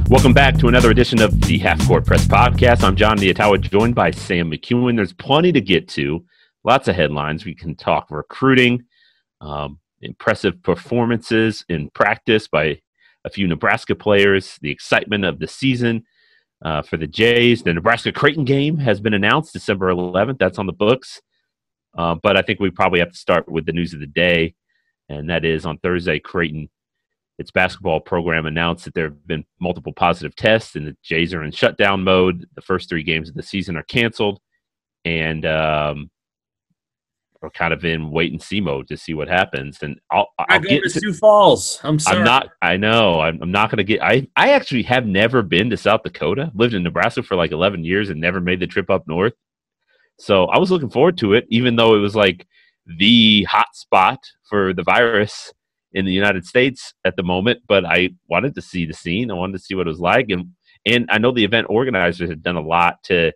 Welcome back to another edition of the Half Court Press Podcast. I'm John Nyatawa, joined by Sam McKewon. There's plenty to get to, lots of headlines. We can talk recruiting, impressive performances in practice by a few Nebraska players, the excitement of the season for the Jays. The Nebraska Creighton game has been announced December 11th. That's on the books. But I think we probably have to start with the news of the day, and that is on Thursday, Creighton, its basketball program, announced that there have been multiple positive tests and the Jays are in shutdown mode. The first 3 games of the season are canceled, and we're kind of in wait-and-see mode to see what happens. And I'll get to Sioux Falls. I'm sorry. I'm not going to get – I actually have never been to South Dakota. Lived in Nebraska for like 11 years and never made the trip up north. So I was looking forward to it, even though it was like the hot spot for the virus in the United States at the moment. But I wanted to see the scene. I wanted to see what it was like. And I know the event organizers had done a lot to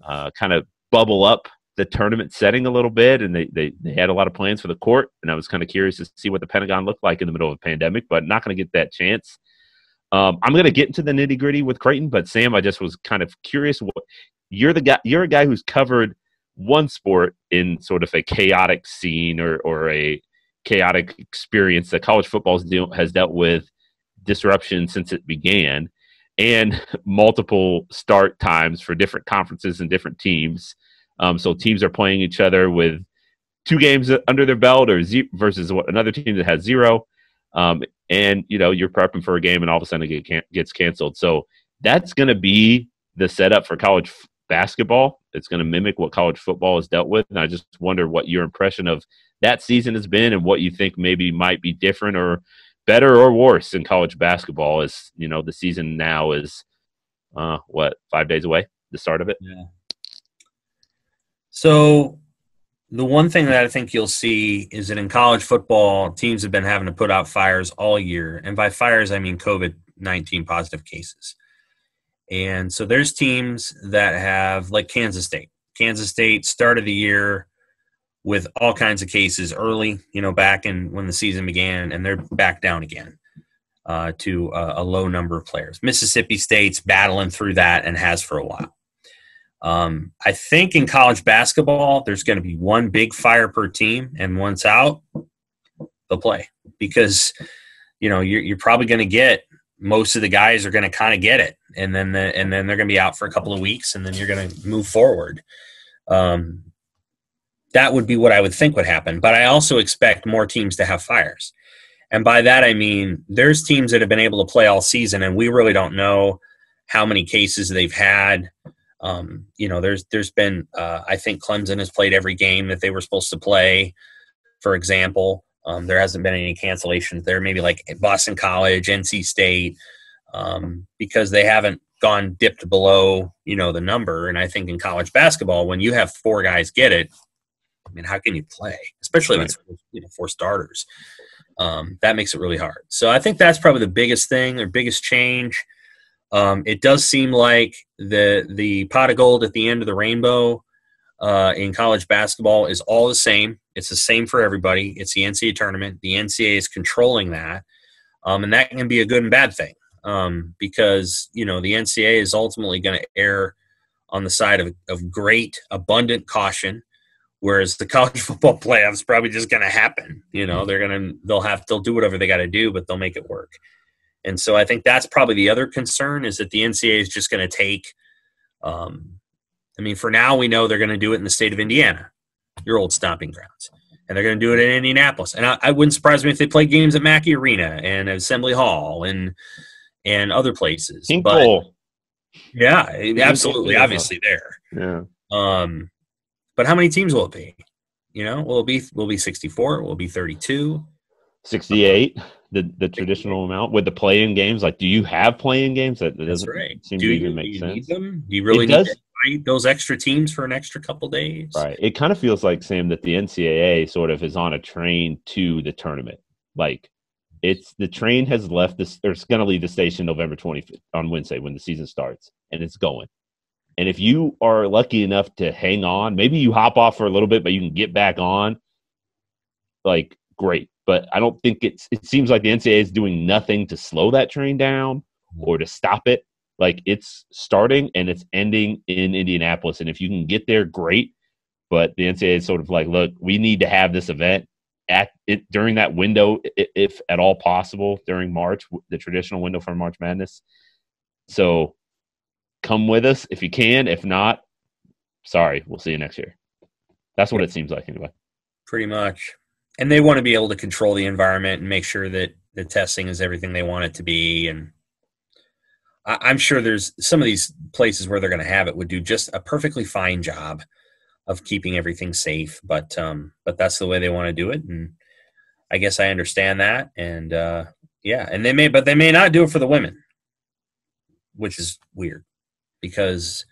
kind of bubble up the tournament setting a little bit. And they had a lot of plans for the court. And I was kind of curious to see what the Pentagon looked like in the middle of a pandemic, but not going to get that chance. I'm going to get into the nitty gritty with Creighton, but Sam, I just was kind of curious. You're a guy who's covered one sport in sort of a chaotic scene or a chaotic experience that college football has dealt with disruption since it began, and multiple start times for different conferences and different teams. So teams are playing each other with 2 games under their belt versus another team that has 0. And, you're prepping for a game and all of a sudden it gets canceled. So that's going to be the setup for college basketball. It's going to mimic what college football has dealt with. And I just wonder what your impression of that season has been and what you think maybe might be different or better or worse in college basketball. As the season now is 5 days away, the start of it. Yeah. So the one thing that I think you'll see is that in college football, teams have been having to put out fires all year. And by fires, I mean COVID-19 positive cases. And so there's teams that have, like Kansas State. Kansas State started the year with all kinds of cases early, back in when the season began, and they're back down again to a low number of players. Mississippi State's battling through that and has for a while. I think in college basketball, there's going to be one big fire per team, and once out, they'll play because, you're probably going to get most of the guys are going to kind of get it, and then they're going to be out for a couple of weeks, and then you're going to move forward. That would be what I would think would happen. But I also expect more teams to have fires. And by that, I mean, there's teams that have been able to play all season, and we really don't know how many cases they've had. There's been, I think Clemson has played every game that they were supposed to play, for example. There hasn't been any cancellations there, maybe like Boston College, NC State, because they haven't dipped below, the number. And I think in college basketball, when you have 4 guys get it, I mean, how can you play? Especially if it's 4 starters. That makes it really hard. So I think that's probably the biggest thing or biggest change. It does seem like the pot of gold at the end of the rainbow in college basketball is all the same. It's the same for everybody. It's the NCAA tournament. The NCAA is controlling that, and that can be a good and bad thing because, the NCAA is ultimately going to err on the side of great, abundant caution, whereas the college football playoffs probably just going to happen. They'll do whatever they got to do, but they'll make it work. And so I think that's probably the other concern is that the NCAA is just going to take for now we know they're going to do it in the state of Indiana, your old stomping grounds. And they're going to do it in Indianapolis. And I wouldn't surprise me if they play games at Mackey Arena and Assembly Hall and other places. Yeah, absolutely, obviously there. Yeah. But how many teams will it be? Will it be 64? Will it be 32? 68, the traditional amount with the play-in games. Like, do you have play-in games? That That's doesn't right. seem to even make sense. Need them? Do you really need to invite those extra teams for an extra couple days? Right. It kind of feels like, Sam, that the NCAA sort of is on a train to the tournament. Like, the train has left this, or it's going to leave the station November 25th on Wednesday when the season starts, and it's going. And if you are lucky enough to hang on, maybe you hop off for a little bit, but you can get back on, like, great. But I don't think it seems like the NCAA is doing nothing to slow that train down or to stop it. Like, it's starting and it's ending in Indianapolis. And if you can get there, great. But the NCAA is sort of like, look, we need to have this event at it during that window, if at all possible, during March, the traditional window for March Madness. So come with us if you can. If not, sorry, we'll see you next year. That's what it seems like anyway. Pretty much. And they want to be able to control the environment and make sure that the testing is everything they want it to be. And I'm sure there's some of these places where they're going to have it would do just a perfectly fine job of keeping everything safe. But that's the way they want to do it. And I guess I understand that. And yeah, and they may not do it for the women, which is weird because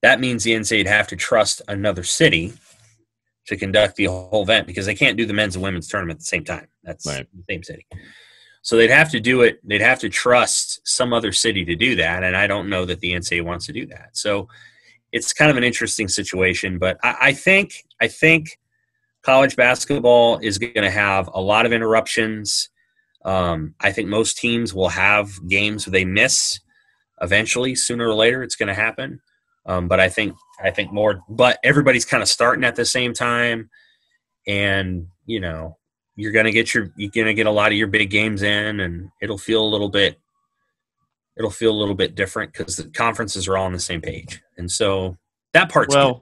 that means the NCAA would have to trust another city to conduct the whole event because they can't do the men's and women's tournament at the same time. That's right. The same city. So they'd have to do it. They'd have to trust some other city to do that. And I don't know that the NCAA wants to do that. So it's kind of an interesting situation. But I think college basketball is going to have a lot of interruptions. I think most teams will have games they miss eventually. Sooner or later, it's going to happen. But I think more. But everybody's kind of starting at the same time, and you're gonna get a lot of your big games in, and it'll feel a little bit different because the conferences are all on the same page, and so that part's good.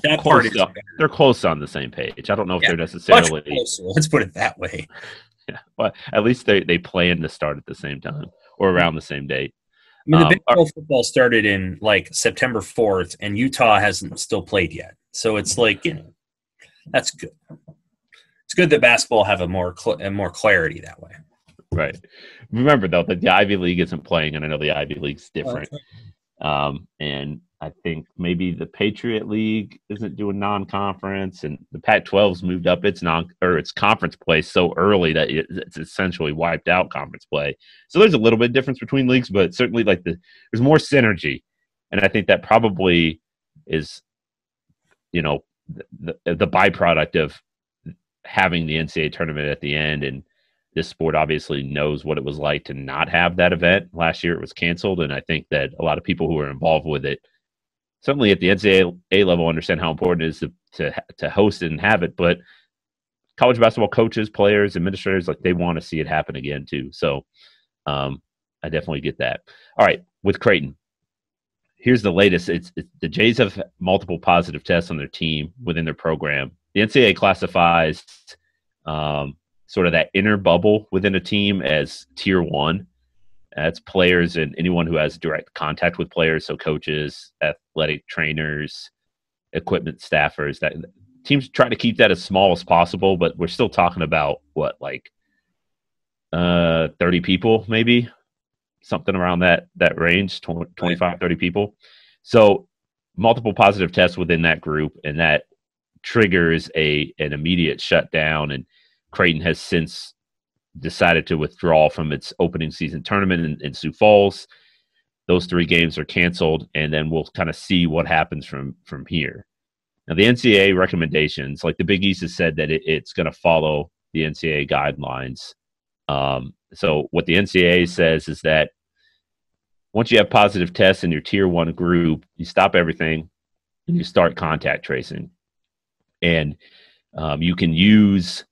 That part is they're close on the same page. I don't know if they're necessarily closer, let's put it that way. Yeah, well, at least they plan to start at the same time or around the same date. I mean, the Big 12 football started in like September 4th, and Utah hasn't still played yet. So it's like, that's good. It's good that basketball have a more clarity that way. Right. Remember, though, that the Ivy League isn't playing, and I know the Ivy League's different. And I think maybe the Patriot League isn't doing non-conference, and the Pac-12's moved up its conference play so early that it's essentially wiped out conference play. So there's a little bit of difference between leagues, but certainly there's more synergy, and I think that probably is, the byproduct of having the NCAA tournament at the end. And this sport obviously knows what it was like to not have that event. Last year it was canceled, and I think that a lot of people who are involved with it, certainly at the NCAA level, understand how important it is to host it and have it. But college basketball coaches, players, administrators, they want to see it happen again too. So I definitely get that. All right, with Creighton, here's the latest. It's the Jays have multiple positive tests on their team within their program. The NCAA classifies sort of that inner bubble within a team as Tier 1. That's players and anyone who has direct contact with players, so coaches, athletic trainers, equipment staffers. That teams try to keep that as small as possible, but we're still talking about 30 people, maybe something around that range, 25, 30 people. So multiple positive tests within that group, and that triggers an immediate shutdown. And Creighton has since decided to withdraw from its opening season tournament in Sioux Falls. Those 3 games are canceled, and then we'll kind of see what happens from here. Now, the NCAA recommendations, like the Big East has said that it's going to follow the NCAA guidelines. So what the NCAA says is that once you have positive tests in your Tier 1 group, you stop everything and you start contact tracing. And you can use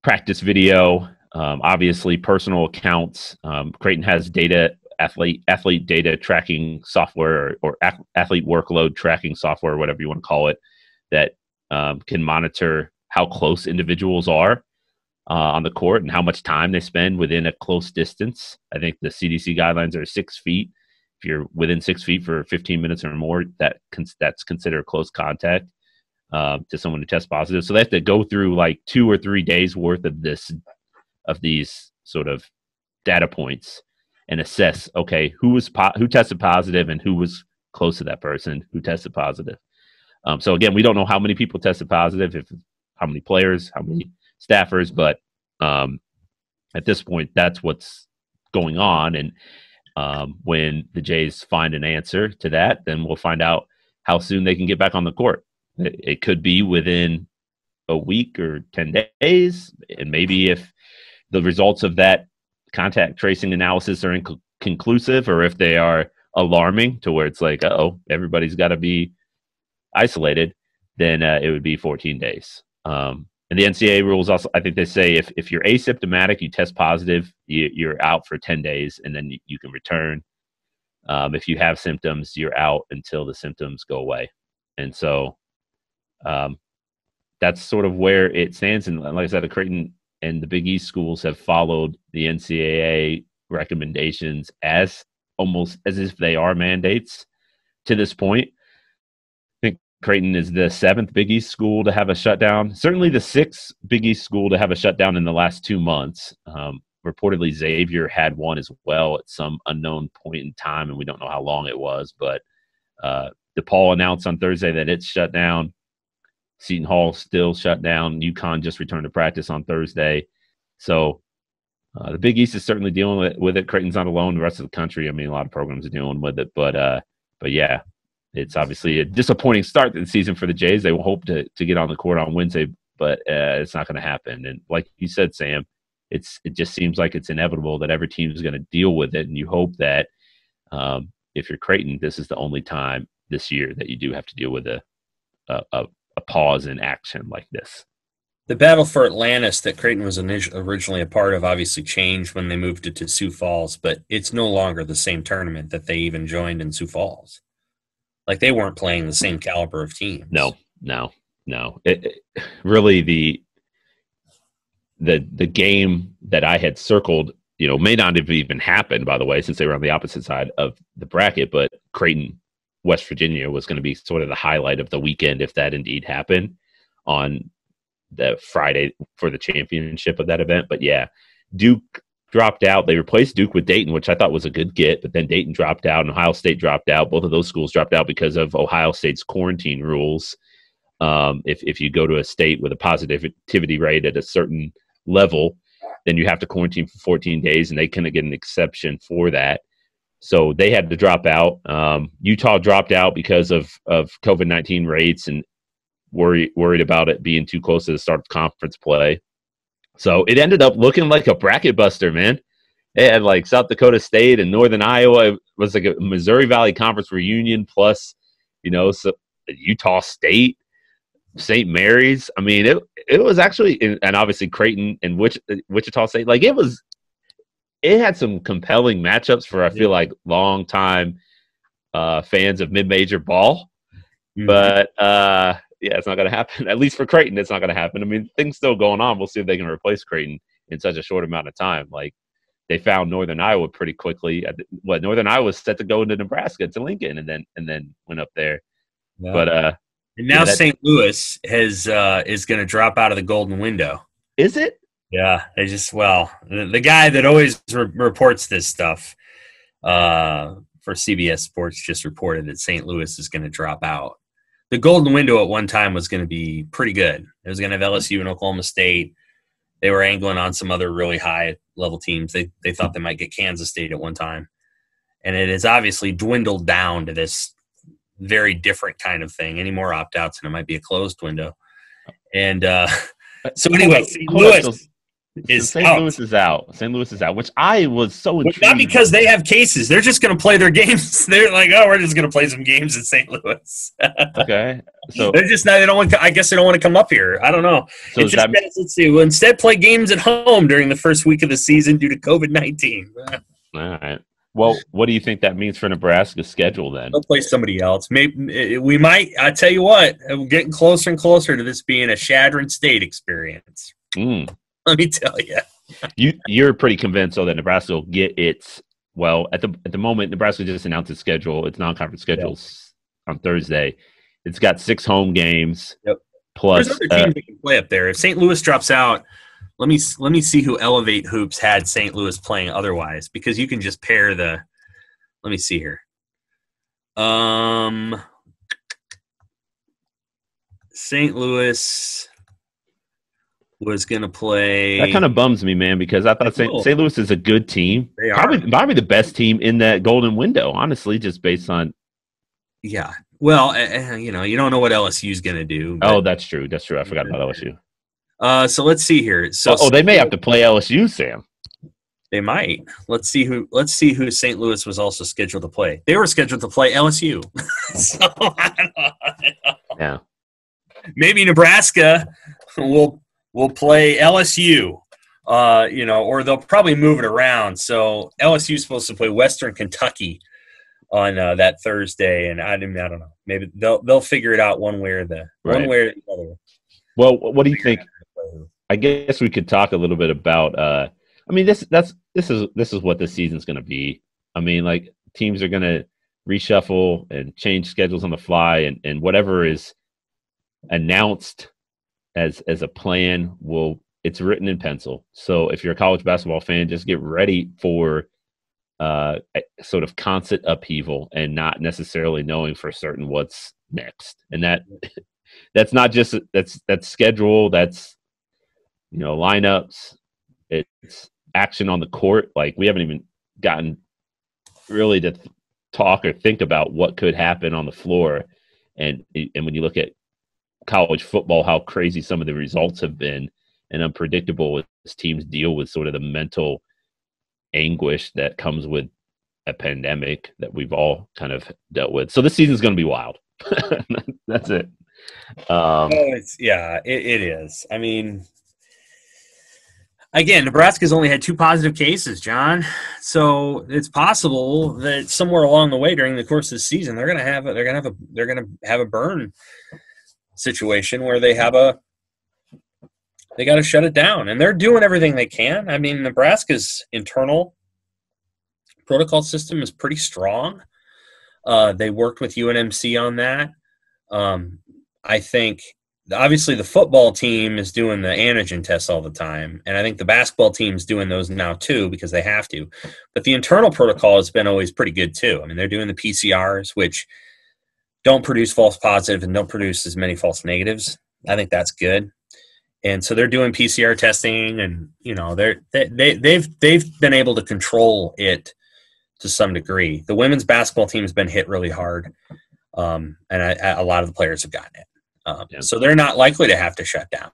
practice video, obviously personal accounts. Creighton has athlete data tracking software or athlete workload tracking software, whatever you want to call it, that can monitor how close individuals are on the court and how much time they spend within a close distance. I think the CDC guidelines are 6 feet. If you're within 6 feet for 15 minutes or more, that's considered close contact to someone who tests positive. So they have to go through 2 or 3 days worth of these sort of data points and assess, okay, who tested positive and who was close to that person who tested positive. So again, we don't know how many people tested positive, how many players, how many staffers, but at this point, that's what's going on. And when the Jays find an answer to that, then we'll find out how soon they can get back on the court. It could be within a week or 10 days, and maybe if the results of that contact tracing analysis are conclusive or if they are alarming to where it's like, oh, everybody's got to be isolated, then it would be 14 days. And the NCAA rules also, I think they say if you're asymptomatic, you test positive, you're out for 10 days, and then you can return. If you have symptoms, you're out until the symptoms go away. And so that's sort of where it stands. And like I said, the Creighton and the Big East schools have followed the NCAA recommendations as almost as if they are mandates to this point. I think Creighton is the 7th Big East school to have a shutdown. Certainly the 6th Big East school to have a shutdown in the last 2 months. Reportedly, Xavier had one as well at some unknown point in time, and we don't know how long it was. But DePaul announced on Thursday that it's shut down. Seton Hall still shut down. UConn just returned to practice on Thursday. So the Big East is certainly dealing with it. Creighton's not alone. The rest of the country, I mean, a lot of programs are dealing with it. But yeah, it's obviously a disappointing start to the season for the Jays. They will hope to get on the court on Wednesday, but it's not going to happen. And like you said, Sam, it just seems like it's inevitable that every team is going to deal with it. And you hope that if you're Creighton, this is the only time this year that you do have to deal with a pause in action like this. The battle for Atlantis that Creighton was originally a part of obviously changed when they moved it to Sioux Falls, but it's no longer the same tournament that they even joined in Sioux Falls. Like, they weren't playing the same caliber of teams. No. Really, the game that I had circled, may not have even happened, by the way, since they were on the opposite side of the bracket, but Creighton, West Virginia was going to be sort of the highlight of the weekend if that indeed happened on the Friday for the championship of that event. But yeah, Duke dropped out. They replaced Duke with Dayton, which I thought was a good get, but then Dayton dropped out and Ohio State dropped out. Both of those schools dropped out because of Ohio State's quarantine rules. If you go to a state with a positivity rate at a certain level, then you have to quarantine for 14 days, and they couldn't get an exception for that. So they had to drop out. Utah dropped out because of COVID-19 rates and worried about it being too close to the start of conference play. So it ended up looking like a bracket buster, man. It had like South Dakota State and Northern Iowa. It was like a Missouri Valley Conference reunion plus, so Utah State, St. Mary's. I mean, it was actually, and obviously Creighton and Wichita State. Like it had some compelling matchups for, I feel like, long-time fans of mid-major ball. Mm-hmm. But, yeah, it's not going to happen. At least for Creighton, it's not going to happen. I mean, things still going on. We'll see if they can replace Creighton in such a short amount of time. Like, they found Northern Iowa pretty quickly. Northern Iowa was set to go into Nebraska to Lincoln and then went up there. Yeah. But and now St. Louis is going to drop out of the golden window. Is it? Yeah, they just the guy that always reports this stuff for CBS Sports just reported that St. Louis is going to drop out. The golden window at one time was going to be pretty good. It was going to have LSU and Oklahoma State. They were angling on some other really high-level teams. They thought they might get Kansas State at one time. And it has obviously dwindled down to this very different kind of thing. Any more opt-outs, and it might be a closed window. And so anyway, St. Louis is out. St. Louis is out, which I was so intrigued. Well, not because they have cases. They're just going to play their games. They're like, we're just going to play some games in St. Louis. Okay. So they're just not. They don't want. I guess they don't want to come up here. I don't know. So let's see. We'll instead play games at home during the first week of the season due to COVID-19. All right. Well, what do you think that means for Nebraska's schedule then? They'll play somebody else. Maybe we might. I tell you what, we're getting closer and closer to this being a Shadron State experience. Let me tell you. You're pretty convinced, though, that Nebraska will get its – well, at the moment, Nebraska just announced its schedule, its non-conference schedules on Thursday. It's got 6 home games. Yep. Plus – there's other teams that can play up there. If St. Louis drops out, let me see who Elevate Hoops had St. Louis playing otherwise, because you can just pair the – let me see here. St. Louis – was going to play. That kind of bums me, man, because I thought St. Louis is a good team. They are. Probably the best team in that golden window, honestly, just based on. Yeah. Well, you don't know what LSU is going to do. Oh, that's true. That's true. I forgot about LSU. So let's see here. So they may have to play LSU, Sam. They might. Let's see who St. Louis was also scheduled to play. They were scheduled to play LSU. So I don't know. Yeah. Maybe Nebraska will play LSU. Or they'll probably move it around. So LSU is supposed to play Western Kentucky on that Thursday, and I don't know. Maybe they'll figure it out one way or the other. Well, what do you think? I guess we could talk a little bit about. I mean, this is what this season's going to be. I mean, like teams are going to reshuffle and change schedules on the fly, and whatever is announced as a plan it's written in pencil. So if you're a college basketball fan, just get ready for sort of constant upheaval and not necessarily knowing for certain what's next. And that's not just that's schedule, that's lineups, it's action on the court. Like we haven't even gotten really to talk or think about what could happen on the floor. And when you look at college football, how crazy some of the results have been and unpredictable as teams deal with sort of the mental anguish that comes with a pandemic that we've all kind of dealt with. So this season's going to be wild. That's it. It is. I mean, again, Nebraska's only had 2 positive cases, John. So it's possible that somewhere along the way during the course of the season, they're going to have a burn situation where they got to shut it down, and they're doing everything they can. I mean, Nebraska's internal protocol system is pretty strong. They worked with UNMC on that. I think obviously the football team is doing the antigen tests all the time, and I think the basketball team's doing those now too because they have to. But the internal protocol has been always pretty good too. I mean, they're doing the PCRs, which don't produce false positives and don't produce as many false negatives. I think that's good. And so they're doing PCR testing, and they've been able to control it to some degree. The women's basketball team has been hit really hard, and a lot of the players have gotten it. So they're not likely to have to shut down.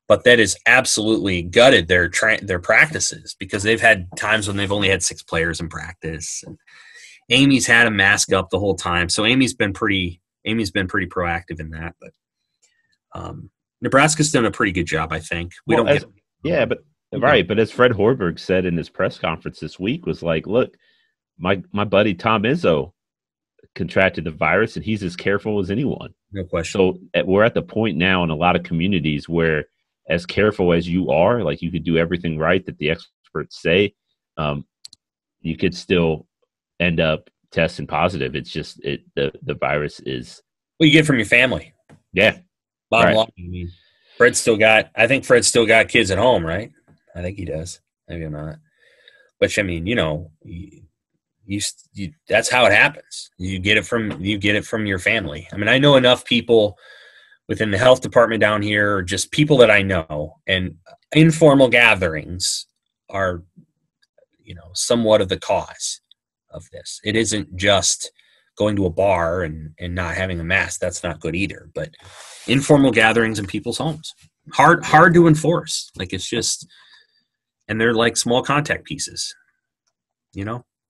But that has absolutely gutted their practices because they've had times when they've only had 6 players in practice. And Amy's had a mask up the whole time, so Amy's been pretty proactive in that. But Nebraska's done a pretty good job, I think. But as Fred Hoiberg said in his press conference this week, was like, look, my buddy Tom Izzo contracted the virus, and he's as careful as anyone. No question. So we're at the point now in a lot of communities where, as careful as you are, like you could do everything right that the experts say, you could still end up testing positive. It's just the virus is. Well, you get it from your family. Yeah. Bottom line, I mean, Fred's still got kids at home, right? I think he does. Maybe I'm not. But I mean, you that's how it happens. You get it from your family. I mean, I know enough people within the health department down here, or just people that I know, and informal gatherings are, somewhat of the cause of this. It isn't just going to a bar and not having a mask. That's not good either. But informal gatherings in people's homes, hard to enforce. Like it's just, and they're like small contact pieces,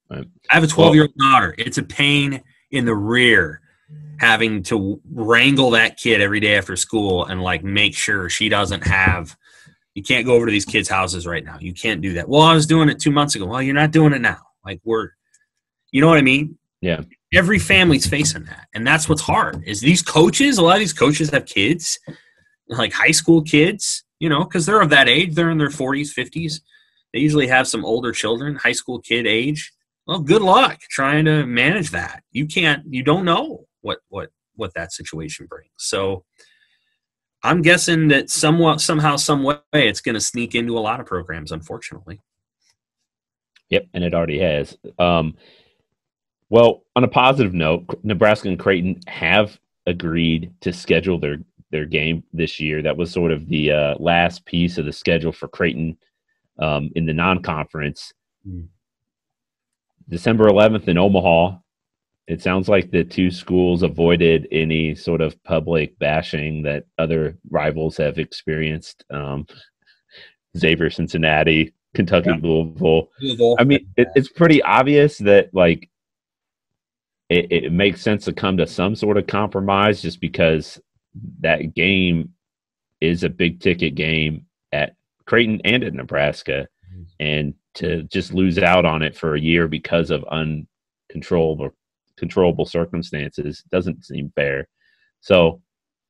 Right. I have a 12-year-old daughter. It's a pain in the rear having to wrangle that kid every day after school and like make sure she doesn't have. You can't go over to these kids' houses right now. You can't do that. Well, I was doing it 2 months ago. Well, you're not doing it now. Like you know what I mean? Yeah. Every family's facing that, and that's what's hard. Is these coaches? A lot of these coaches have kids, like high school kids. Because they're of that age. They're in their 40s, 50s. They usually have some older children, high school kid age. Well, good luck trying to manage that. You don't know what that situation brings. So I'm guessing that somehow, some way, it's going to sneak into a lot of programs, unfortunately. Yep, and it already has. Well, on a positive note, Nebraska and Creighton have agreed to schedule their game this year. That was sort of the last piece of the schedule for Creighton in the non-conference. December 11th in Omaha. It sounds like the 2 schools avoided any sort of public bashing that other rivals have experienced. Xavier, Cincinnati, Kentucky, Yeah. Louisville. Louisville. I mean, it's pretty obvious that like it makes sense to come to some sort of compromise just because that game is a big ticket game at Creighton and at Nebraska, and to just lose out on it for a year because of controllable circumstances doesn't seem fair. So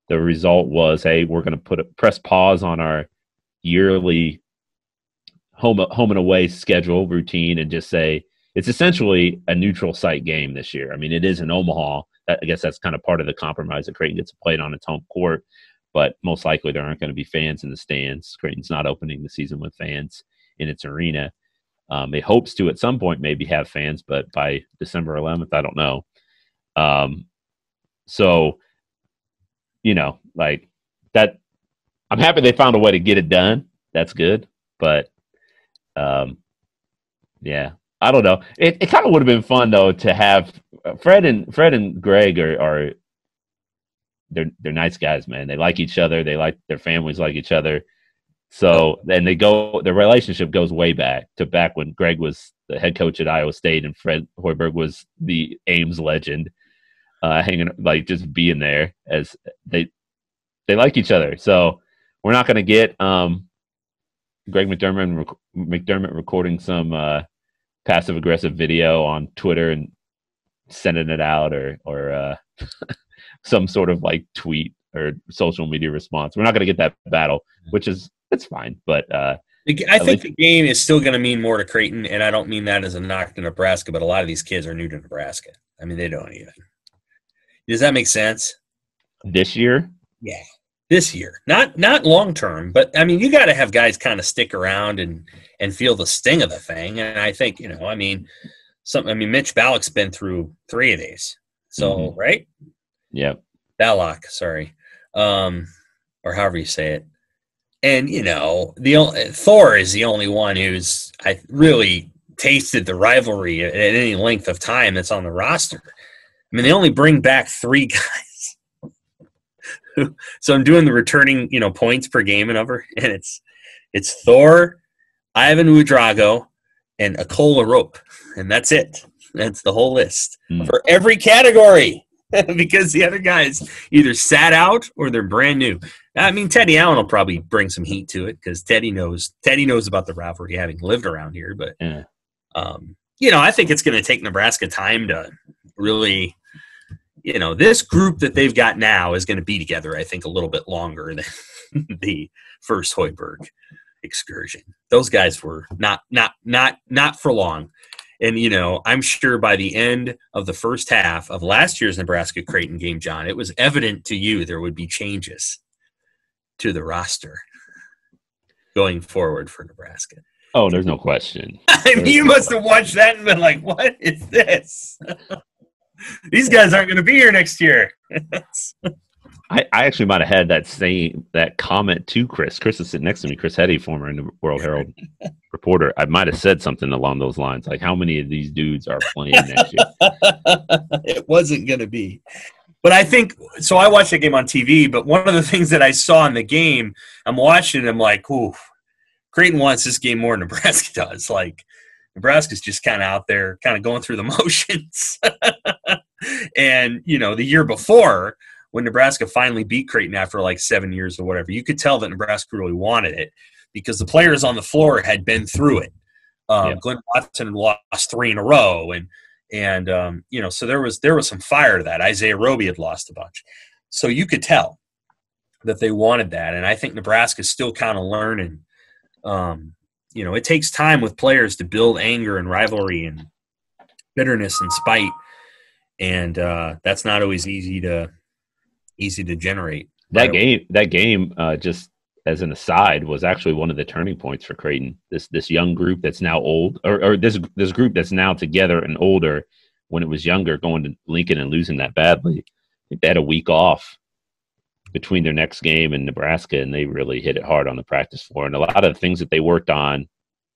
the result was, hey, we're going to press pause on our yearly home and away schedule routine and just say it's essentially a neutral site game this year. I mean, it is in Omaha. I guess that's kind of part of the compromise that Creighton gets played on its home court, but most likely there aren't going to be fans in the stands. Creighton's not opening the season with fans in its arena. It hopes to at some point maybe have fans, but by December 11th, I don't know. So, like that, I'm happy they found a way to get it done. That's good. But, yeah, I don't know. It kind of would have been fun though to have Fred and Greg are they're nice guys, man. They like each other. They like their families like each other. So then their relationship goes way back when Greg was the head coach at Iowa State and Fred Hoiberg was the Ames legend, hanging like just being there as they like each other. So we're not going to get Greg McDermott recording some passive aggressive video on Twitter and sending it out or some sort of like tweet or social media response. We're not going to get that battle, which is it's fine. But I think the game is still going to mean more to Creighton, and I don't mean that as a knock to Nebraska, but a lot of these kids are new to Nebraska. I mean, they don't even. Does that make sense? This year? Yeah, this year. Not long term, but I mean, you got to have guys kind of stick around and feel the sting of the thing. And I think Mitch Ballock's been through 3 of these, so right? Yep. Ballock, sorry, or however you say it. And Thor is the only one who's really tasted the rivalry at any length of time that's on the roster. I mean, they only bring back 3 guys. So I'm doing the returning, points per game and it's Thor, Ivan Ouedraogo, and Akola Rope, and that's it. That's the whole list for every category. Because the other guys either sat out or they're brand new. I mean, Teddy Allen will probably bring some heat to it because Teddy knows about the rivalry, having lived around here. But I think it's going to take Nebraska time to really, this group that they've got now is going to be together. I think a little bit longer than the first Hoiberg excursion. Those guys were not for long. And, I'm sure by the end of the first half of last year's Nebraska-Creighton game, John, it was evident to you there would be changes to the roster going forward for Nebraska. Oh, there's no question. You must have watched that and been like, what is this? These guys aren't going to be here next year. I actually might have had that comment to Chris. Chris is sitting next to me, Chris Heddy, former World-Herald reporter. I might have said something along those lines, like how many of these dudes are playing next year? It wasn't going to be. But I think – so I watched the game on TV, but one of the things that I saw in the game, I'm watching and I'm like, ooh, Creighton wants this game more than Nebraska does. Like, Nebraska's just kind of out there kind of going through the motions. And, the year before – when Nebraska finally beat Creighton after like 7 years or whatever, you could tell that Nebraska really wanted it because the players on the floor had been through it. Glenn Watson lost 3 in a row, and so there was some fire to that. Isaiah Roby had lost a bunch, so you could tell that they wanted that. And I think Nebraska's still kind of learning. It takes time with players to build anger and rivalry and bitterness and spite, and that's not always easy to generate. That game, just as an aside, was actually one of the turning points for Creighton. This young group that's now old, or this group that's now together and older, when it was younger, going to Lincoln and losing that badly. I think they had a week off between their next game and Nebraska, and they really hit it hard on the practice floor. And a lot of the things that they worked on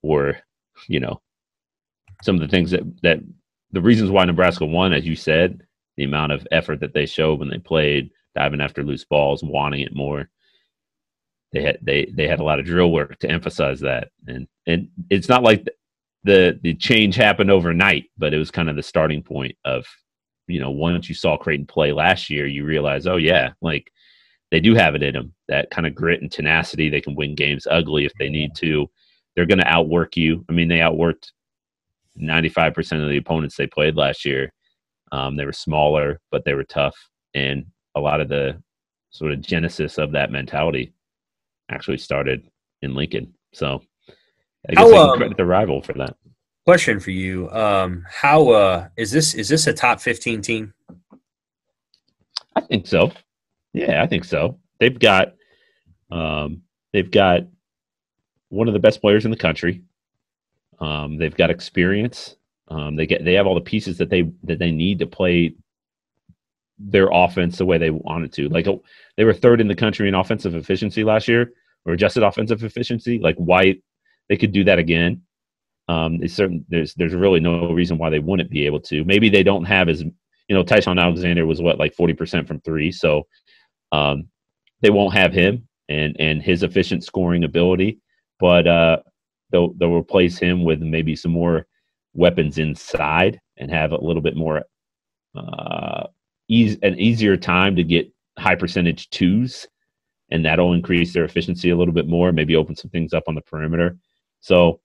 were, some of the things that the reasons why Nebraska won, as you said, the amount of effort that they showed when they played, diving after loose balls, wanting it more. They had a lot of drill work to emphasize that, and and it's not like the change happened overnight, but it was kind of the starting point of, once you saw Creighton play last year, you realize, oh yeah, like they do have it in them, that kind of grit and tenacity. They can win games ugly if they need to. They're going to outwork you. I mean, they outworked 95% of the opponents they played last year. They were smaller, but they were tough. And a lot of the sort of genesis of that mentality actually started in Lincoln. So I guess I can credit the rival for that. Question for you. How is this a top 15 team? I think so. Yeah, I think so. They've got one of the best players in the country. They've got experience. They have all the pieces that they need to play their offense the way they wanted to. Like, they were third in the country in offensive efficiency last year, or adjusted offensive efficiency. Like, White, they could do that again. There's really no reason why they wouldn't be able to. Maybe they don't have as, Tyson Alexander was like 40% from three, so they won't have him and his efficient scoring ability, but they'll replace him with maybe some more weapons inside and have a little bit more an easier time to get high percentage twos, and that'll increase their efficiency a little bit more, maybe open some things up on the perimeter. So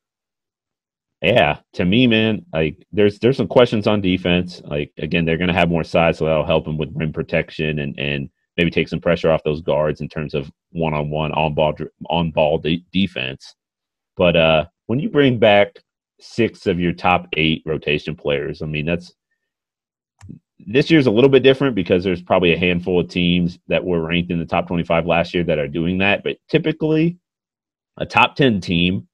yeah, to me, man, like there's some questions on defense. Like, again, they're going to have more size, so that'll help them with rim protection and maybe take some pressure off those guards in terms of one-on-one on-ball defense. But when you bring back 6 of your top 8 rotation players, I mean, this year's a little bit different because there's probably a handful of teams that were ranked in the top 25 last year that are doing that. But typically, a top 10 team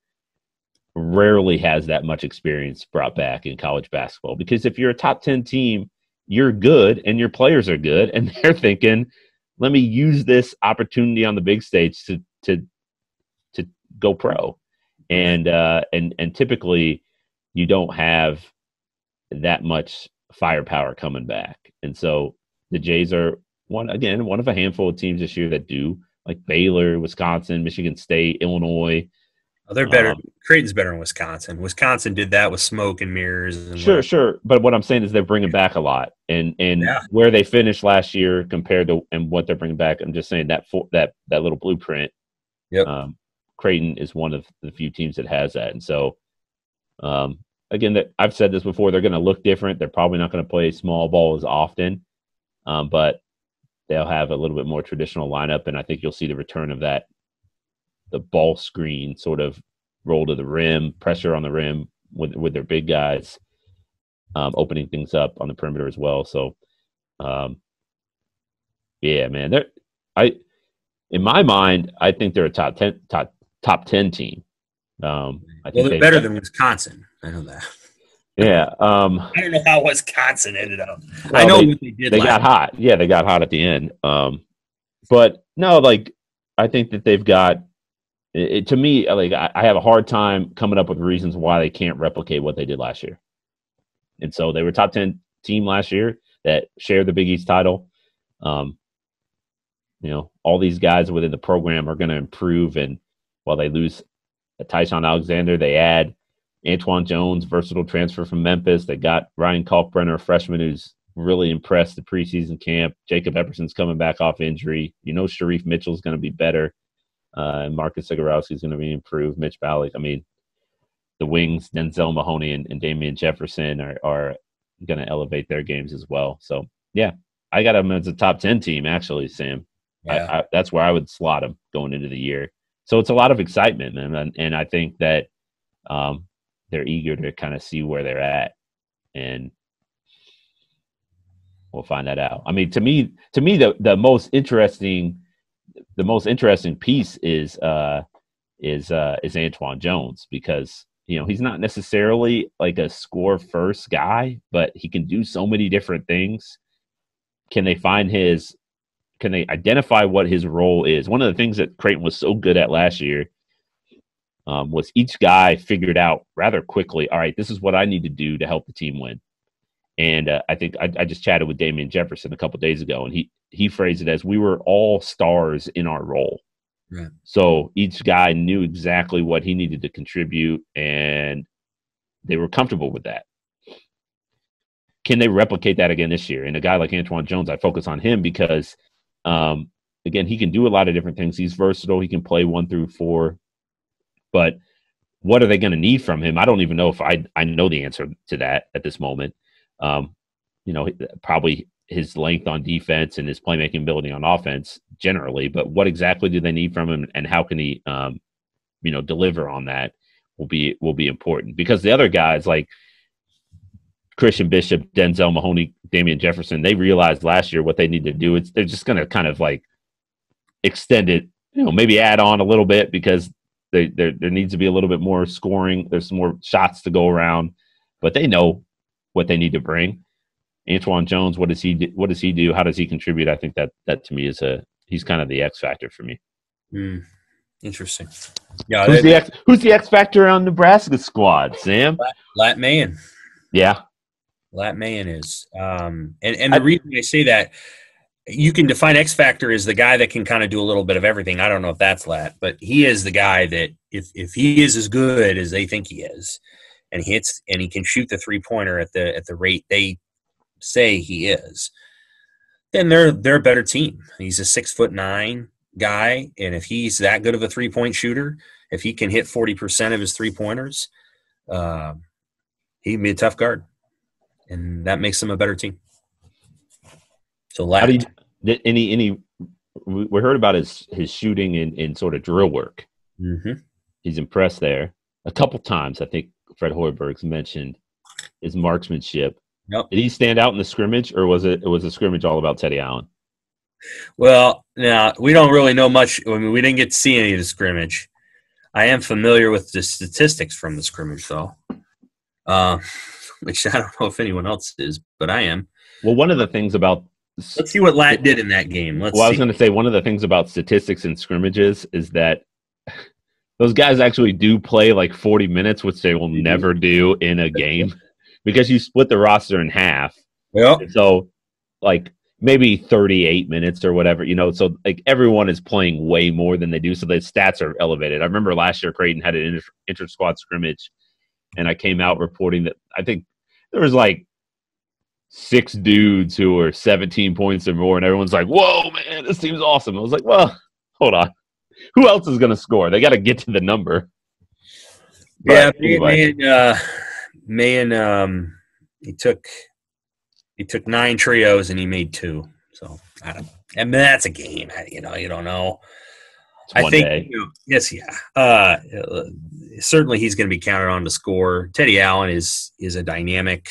rarely has that much experience brought back in college basketball, because if you're a top 10 team, you're good and your players are good, and they're thinking, let me use this opportunity on the big stage to go pro. And typically you don't have that much firepower coming back. And so the Jays are one of a handful of teams this year that do, like Baylor, Wisconsin, Michigan State, Illinois. Oh, they're better. Creighton's better than Wisconsin. Wisconsin did that with smoke and mirrors. And sure. But what I'm saying is they're bringing back a lot, and where they finished last year compared to and what they're bringing back. I'm just saying that little blueprint. Yep. Creighton is one of the few teams that has that, and so again, I've said this before. They're going to look different. They're probably not going to play small ball as often, but they'll have a little bit more traditional lineup, and I think you'll see the return of that. The ball screen sort of roll to the rim, pressure on the rim with their big guys, opening things up on the perimeter as well. So, yeah, man, in my mind, I think they're a top 10 team. I think they're better than Wisconsin. I know that. Yeah. I don't know how Wisconsin ended up. Well, I know what they did. They got hot. Yeah, they got hot at the end. But no, like, I think that they've got. To me, like, I have a hard time coming up with reasons why they can't replicate what they did last year. And so they were top 10 team last year that shared the Big East title. All these guys within the program are going to improve. And while they lose Tyson Alexander, they add Antoine Jones, versatile transfer from Memphis. They got Ryan Kalkbrenner, a freshman who's really impressed the preseason camp. Jacob Epperson's coming back off injury. Sharif Mitchell's going to be better. And Marcus Zagorowski is going to be improved. Mitch Ballock. I mean, the wings, Denzel Mahoney and Damian Jefferson are going to elevate their games as well. So, yeah, I got them as a top 10 team, actually, Sam. Yeah. That's where I would slot them going into the year. So it's a lot of excitement, man. And I think that they're eager to kind of see where they're at. And we'll find that out. I mean, to me, the most interesting piece is Antoine Jones, because he's not necessarily like a score first guy, but he can do so many different things. Can they identify what his role is? One of the things that Creighton was so good at last year was each guy figured out rather quickly, all right, this is what I need to do to help the team win. And I think I just chatted with Damian Jefferson a couple of days ago, and he phrased it as, we were all stars in our role. Right. So each guy knew exactly what he needed to contribute, and they were comfortable with that. Can they replicate that again this year? And a guy like Antoine Jones, I focus on him because, again, he can do a lot of different things. He's versatile. He can play 1 through 4. But what are they going to need from him? I don't even know if I know the answer to that at this moment. Probably his length on defense and his playmaking ability on offense generally. But what exactly do they need from him, and how can he, deliver on that will be important. Because the other guys like Christian Bishop, Denzel Mahoney, Damian Jefferson, they realized last year what they need to do. They're just going to kind of like extend it, maybe add on a little bit because there needs to be a little bit more scoring. There's some more shots to go around, but they know what they need to bring. Antoine Jones, what does he do? How does he contribute? I think that to me he's kind of the X factor for me. Interesting. Yeah. Who's the X factor on Nebraska's squad, Sam? Lat Mayen. Yeah. Lat Mayen is. And the reason I say that, you can define X factor as the guy that can kind of do a little bit of everything. I don't know if that's Lat, but he is the guy that if he is as good as they think he is, and he can shoot the 3-pointer at the rate they say he is, then they're a better team. He's a 6'9" guy, and if he's that good of a 3-point shooter, if he can hit 40% of his 3-pointers, he'd be a tough guard, and that makes him a better team. So we heard about his shooting in sort of drill work. Mm-hmm. He's impressed there a couple times. I think Fred Hoiberg's mentioned his marksmanship. Yep. Did he stand out in the scrimmage, or was the scrimmage all about Teddy Allen? Well, now we don't really know much. I mean, we didn't get to see any of the scrimmage. I am familiar with the statistics from the scrimmage, though, which I don't know if anyone else is, but I am. Well, one of the things about let's see what Lat did in that game. I was going to say one of the things about statistics and scrimmages is that those guys actually do play like 40 minutes, which they will never do in a game because you split the roster in half. Yeah. So, like, maybe 38 minutes or whatever, so like everyone is playing way more than they do. So the stats are elevated. I remember last year Creighton had an inter-squad scrimmage, and I came out reporting that I think there was like 6 dudes who were 17 points or more, and everyone's like, whoa, man, this team's awesome. I was like, well, hold on. Who else is going to score? They got to get to the number. But yeah, Mayen, he took 9 trios and he made 2. So I don't. I mean, that's a game. You don't know. I think. Yes, yeah. Certainly, he's going to be counted on to score. Teddy Allen is a dynamic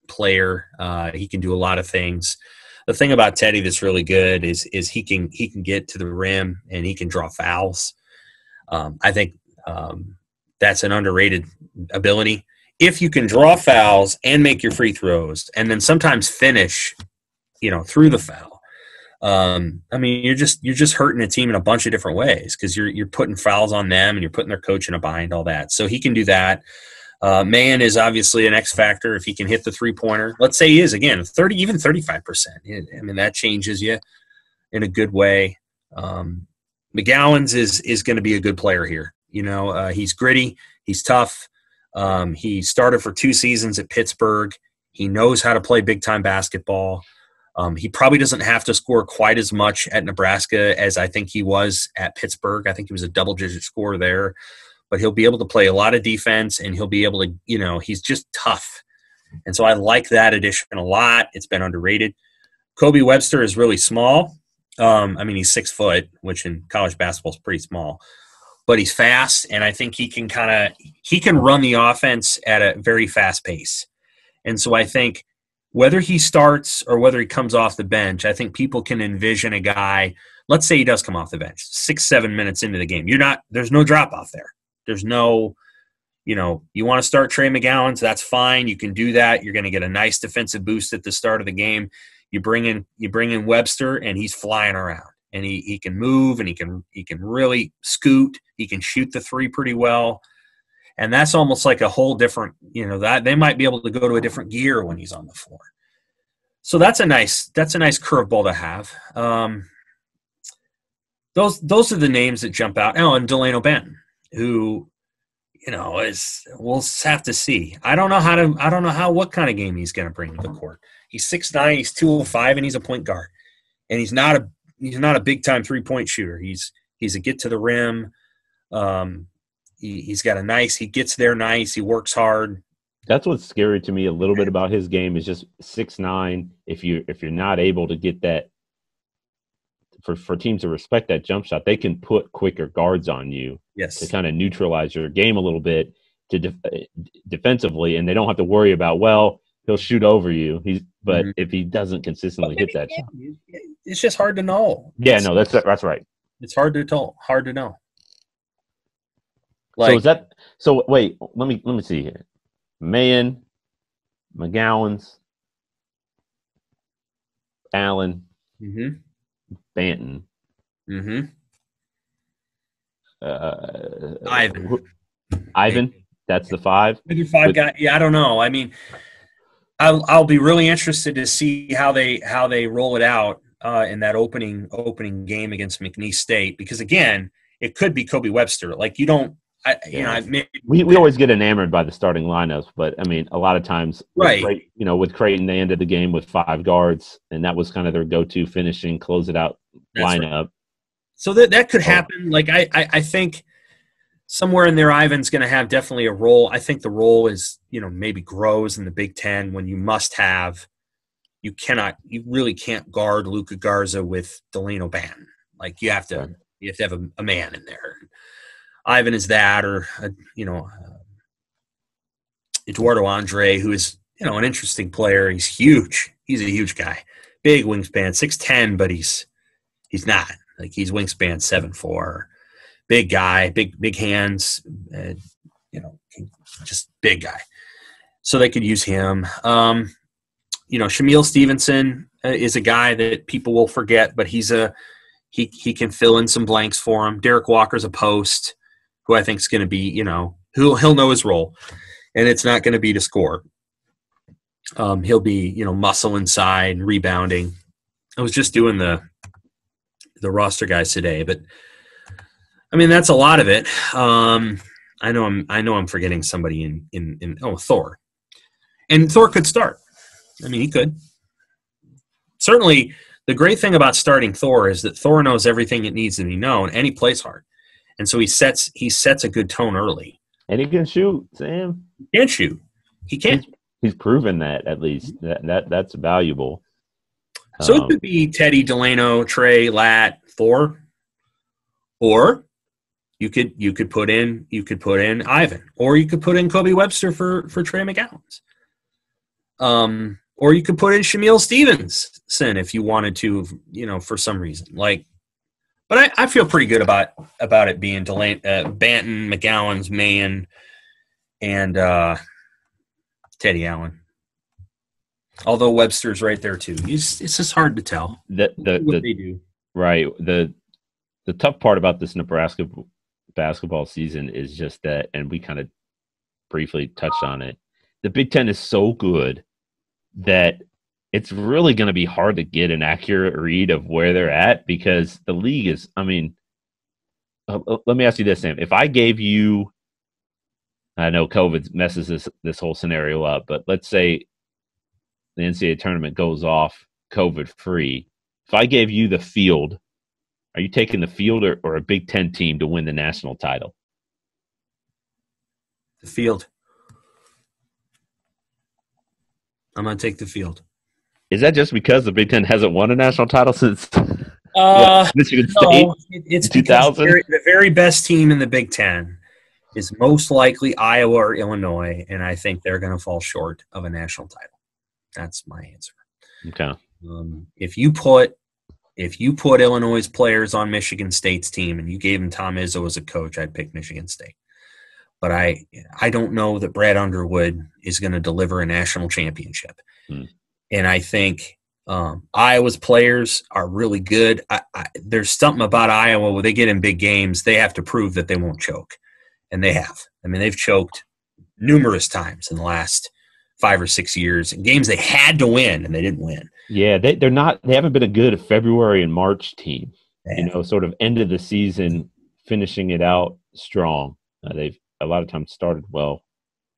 player. He can do a lot of things. The thing about Teddy that's really good is he can get to the rim and he can draw fouls. I think that's an underrated ability. If you can draw fouls and make your free throws, and then sometimes finish, through the foul. I mean, you're just hurting a team in a bunch of different ways because you're putting fouls on them and you're putting their coach in a bind, all that. So he can do that. Mayen is obviously an X factor if he can hit the 3-pointer. Let's say he is, again, 30, even 35%. I mean, that changes you in a good way. McKewon is going to be a good player here. He's gritty. He's tough. He started for 2 seasons at Pittsburgh. He knows how to play big-time basketball. He probably doesn't have to score quite as much at Nebraska as I think he was at Pittsburgh. I think he was a double-digit scorer there. But he'll be able to play a lot of defense, and he'll be able to, he's just tough. And so I like that addition a lot. It's been underrated. Kobe Webster is really small. I mean, he's 6 foot, which in college basketball is pretty small. But he's fast, and I think he can run the offense at a very fast pace. And so I think whether he starts or whether he comes off the bench, I think people can envision a guy, let's say he does come off the bench, 6-7 minutes into the game. There's no drop off there. There's no, you want to start Trey McKewon, that's fine. You can do that. You're going to get a nice defensive boost at the start of the game. You bring in Webster, and he's flying around, and he can move, and he can really scoot. He can shoot the 3 pretty well, and that's almost like a whole different, that they might be able to go to a different gear when he's on the floor. So that's a nice curveball to have. those are the names that jump out. Oh, and Delano Benton, who, we'll have to see. I don't know what kind of game he's going to bring to the court. He's 6'9", he's 205, and he's a point guard. And he's not a big time 3-point shooter. He's a get to the rim. He's got he gets there nice. He works hard. That's what's scary to me a little bit about his game is just 6'9". If you're not able to get that, for teams to respect that jump shot, they can put quicker guards on you. Yes. To kind of neutralize your game a little bit to defensively, and they don't have to worry about, well, he'll shoot over you. But if he doesn't consistently hit that shot, it's just hard to know. Yeah, no, that's right. It's hard to know. So wait, let me see here. Mayen, McGowan's, Allen, Banton, Ivan. That's the 5. Maybe 5 guy. Yeah, I don't know. I mean, I'll be really interested to see how they roll it out in that opening game against McNeese State, because again, it could be Kobe Webster. Like you don't. We always get enamored by the starting lineups, but I mean, a lot of times, right? With Creighton, they ended the game with 5 guards, and that was kind of their go-to finishing, close it out lineup. Right. So that could happen. Like I think somewhere in there, Ivan's going to have definitely a role. I think the role is maybe grows in the Big Ten when you must have. You really can't guard Luka Garza with Delano Banton. Like you have to have a man in there. Ivan is that, or Eduardo Andre, who is an interesting player. He's huge. He's a huge guy, big wingspan, 6'10", but he's not like he's wingspan 7'4". Big guy, big hands, just big guy. So they could use him. Shamil Stevenson is a guy that people will forget, but he can fill in some blanks for him. Derek Walker's a post, who I think is going to be, he'll know his role, and it's not going to be to score. He'll be, muscle inside, rebounding. I was just doing the roster guys today, but I mean that's a lot of it. I know I'm forgetting somebody in Thor, and Thor could start. I mean, he could. Certainly, the great thing about starting Thor is that Thor knows everything it needs to be known, and he plays hard. And so he sets a good tone early. And he can shoot, Sam. He can shoot. He can. He's proven that, at least. That's valuable. So it could be Teddy, Delano, Trey, Lat, Thor. Or you could put in Ivan. Or you could put in Kobe Webster for Trey McGowan's. Or you could put in Shamil Stevenson if you wanted to, for some reason. But I feel pretty good about it being Banton, McGowan's, Mayen, and Teddy Allen. Although Webster's right there too. It's just hard to tell what they do. Right. The tough part about this Nebraska basketball season is just that, and we kind of briefly touched on it, the Big Ten is so good that it's really going to be hard to get an accurate read of where they're at, because the league is, I mean, let me ask you this, Sam. If I gave you, I know COVID messes this whole scenario up, but let's say the NCAA tournament goes off COVID-free. If I gave you the field, are you taking the field or a Big Ten team to win the national title? The field. I'm going to take the field. Is that just because the Big Ten hasn't won a national title since Michigan State? No, it's 2000. The very best team in the Big Ten is most likely Iowa or Illinois, and I think they're going to fall short of a national title. That's my answer. Okay. If you put Illinois' players on Michigan State's team and you gave them Tom Izzo as a coach, I'd pick Michigan State. But I don't know that Brad Underwood is going to deliver a national championship. And I think Iowa's players are really good. There's something about Iowa where they get in big games, they have to prove that they won't choke. And they have. I mean, they've choked numerous times in the last 5 or 6 years in games they had to win and they didn't win. Yeah, they haven't been a good February and March team. sort of end of the season, finishing it out strong. They've a lot of times started well.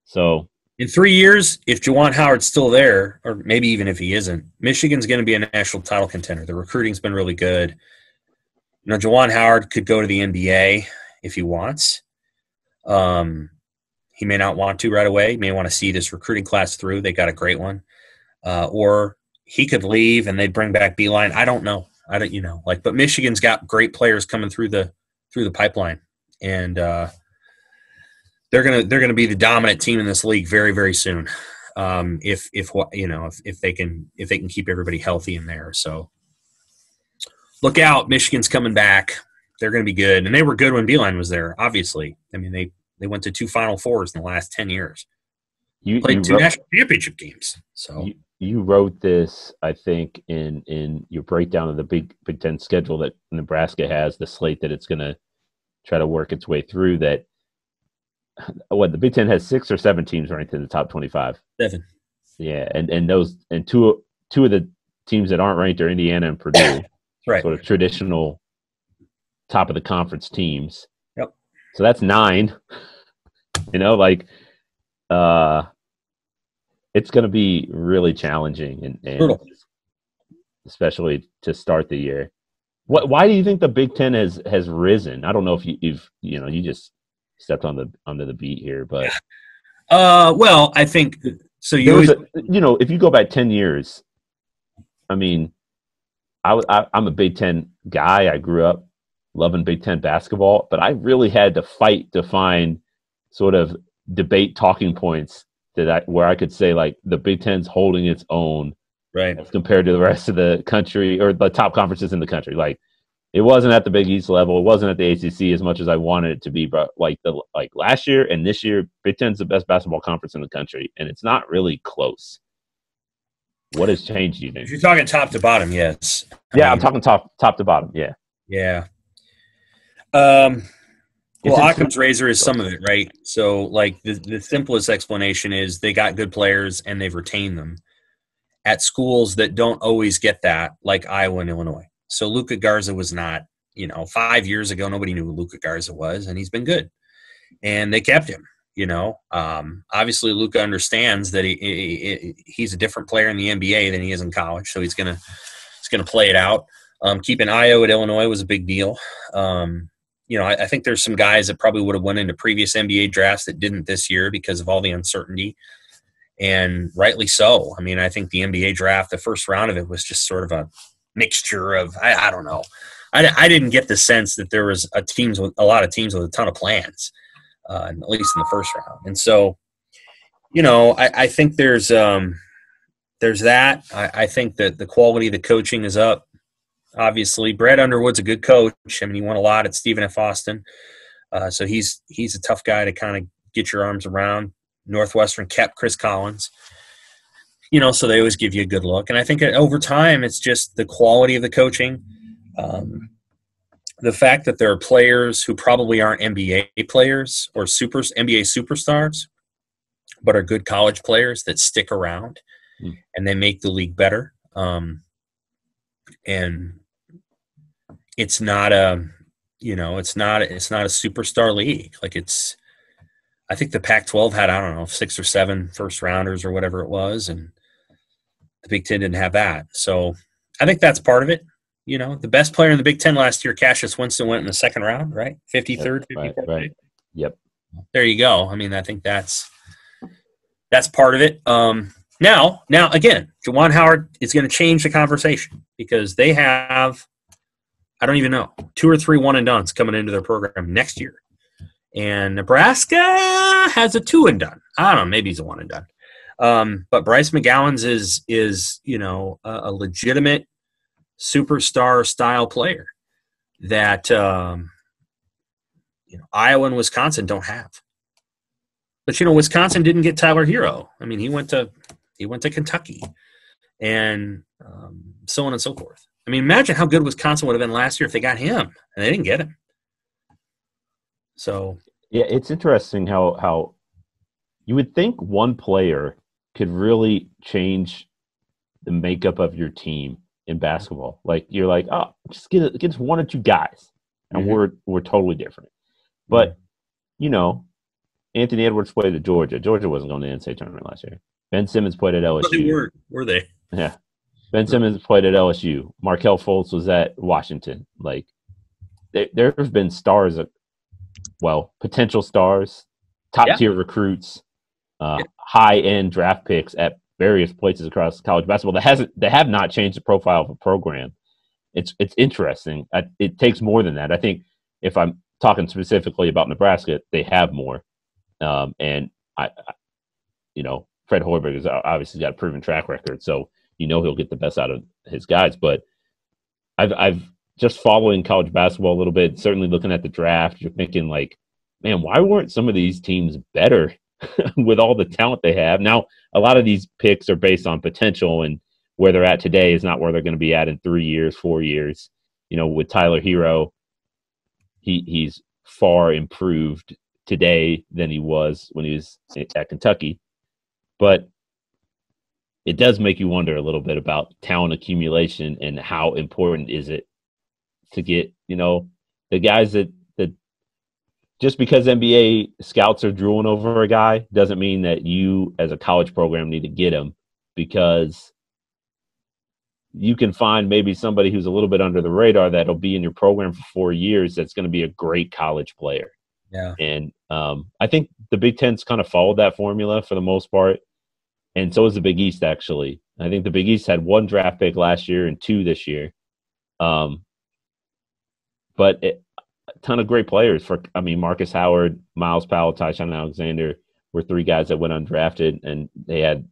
So in 3 years, if Juwan Howard's still there, or maybe even if he isn't, Michigan's going to be a national title contender. The recruiting's been really good. Juwan Howard could go to the NBA if he wants. He may not want to right away. He may want to see this recruiting class through. They got a great one. Or he could leave and they'd bring back Beeline. I don't know. But Michigan's got great players coming through the pipeline, and they're gonna be the dominant team in this league very, very soon. If they can keep everybody healthy in there. So look out, Michigan's coming back. They're going to be good, and they were good when Beeline was there. Obviously, I mean they went to 2 Final Fours in the last 10 years. You played 2 national championship games. So you wrote this, I think, in your breakdown of the Big Ten schedule that Nebraska has, the slate that it's going to try to work its way through. That the Big Ten has 6 or 7 teams ranked in the top 25. 7. Yeah, and two of the teams that aren't ranked are Indiana and Purdue. Right. Sort of traditional top of the conference teams. Yep. So that's 9. It's going to be really challenging and especially to start the year. Why do you think the Big Ten has risen? I don't know if you just stepped onto the beat here, but well, I think so. If you go back 10 years, I mean, I'm a Big Ten guy. I grew up loving Big Ten basketball, but I really had to fight to find sort of debate talking points where I could say, like, the Big Ten's holding its own, right, as compared to the rest of the country or the top conferences in the country. Like, it wasn't at the Big East level, it wasn't at the ACC as much as I wanted it to be. But like last year and this year, Big Ten's the best basketball conference in the country, and it's not really close. What has changed, you think? If you're talking top to bottom, yes. I'm talking top to bottom. Yeah. Yeah. Well, Occam's razor is some of it, right? So, like, the simplest explanation is they got good players and they've retained them at schools that don't always get that, like Iowa and Illinois. So Luka Garza was not, 5 years ago, nobody knew who Luka Garza was, and he's been good. And they kept him, Obviously, Luka understands that he's a different player in the NBA than he is in college, so he's gonna play it out. Keeping Iowa at Illinois was a big deal. I think there's some guys that probably would have went into previous NBA drafts that didn't this year because of all the uncertainty, and rightly so. I mean, I think the NBA draft, the first round of it, was just sort of a mixture of I don't know. I didn't get the sense that there was a lot of teams with a ton of plans, at least in the first round. And so, I think there's that. I think that the quality of the coaching is up. Obviously, Brad Underwood's a good coach. I mean, he won a lot at Stephen F. Austin. So he's a tough guy to kind of get your arms around. Northwestern kept Chris Collins. So they always give you a good look. And I think over time, it's just the quality of the coaching. The fact that there are players who probably aren't NBA players or NBA superstars, but are good college players that stick around and they make the league better. And it's not a superstar league. Like, I think the Pac-12 had, 6 or 7 first rounders or whatever it was. And the Big Ten didn't have that. So I think that's part of it. The best player in the Big Ten last year, Cassius Winston, went in the second round, right? 53rd, 54th. Right. Yep. There you go. I mean, I think that's part of it. Now, again, Juwan Howard is going to change the conversation because they have, I don't even know, 2 or 3 one-and-dones coming into their program next year. And Nebraska has a 2-and-done. I don't know, maybe he's a 1-and-done. But Bryce McGowan's is a legitimate superstar-style player that Iowa and Wisconsin don't have. But Wisconsin didn't get Tyler Hero. I mean, he went to Kentucky, and so on and so forth. I mean, imagine how good Wisconsin would have been last year if they got him, and they didn't get him. So yeah, it's interesting how you would think one player could really change the makeup of your team in basketball. Like you're like, oh, just get one or two guys, and we're totally different. But you know, Anthony Edwards played at Georgia. Georgia wasn't going to the NCAA tournament last year. Ben Simmons played at LSU. But they weren't, were they? Yeah. Ben Simmons played at LSU. Markelle Fultz was at Washington. Like, there have been stars, potential stars, top-tier recruits, high-end draft picks at various places across college basketball that have not changed the profile of a program. It's interesting. It takes more than that. I think if I'm talking specifically about Nebraska, they have more. And Fred Hoiberg has obviously got a proven track record, so he'll get the best out of his guys. But I've just following college basketball a little bit, certainly looking at the draft, you're thinking like, man, why weren't some of these teams better with all the talent they have? Now, a lot of these picks are based on potential, and where they're at today is not where they're going to be at in 3 years, 4 years. With Tyler Hero, he's far improved today than he was when he was at Kentucky. But it does make you wonder a little bit about talent accumulation and how important is it to get, the guys that just because NBA scouts are drooling over a guy doesn't mean that you as a college program need to get him, because you can find maybe somebody who's a little bit under the radar that'll be in your program for 4 years that's going to be a great college player. Yeah. And I think the Big Ten's kind of followed that formula for the most part. And so is the Big East, actually. I think the Big East had 1 draft pick last year and 2 this year. But a ton of great players. Marcus Howard, Miles Powell, Tyshawn Alexander were 3 guys that went undrafted, and they had,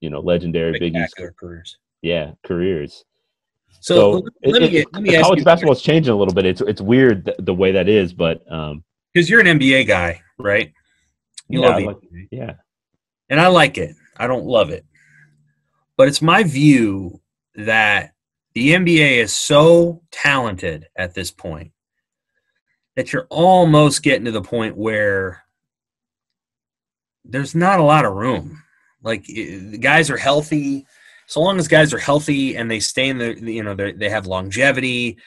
legendary Big East careers. Yeah, careers. So let me ask college you, basketball is changing a little bit. It's weird the way that is, but because you're an NBA guy, right? You love the NBA. Yeah. And I like it. I don't love it. But it's my view that the NBA is so talented at this point that you're almost getting to the point where there's not a lot of room. Like, the guys are healthy. So long as guys are healthy and they stay in they have longevity,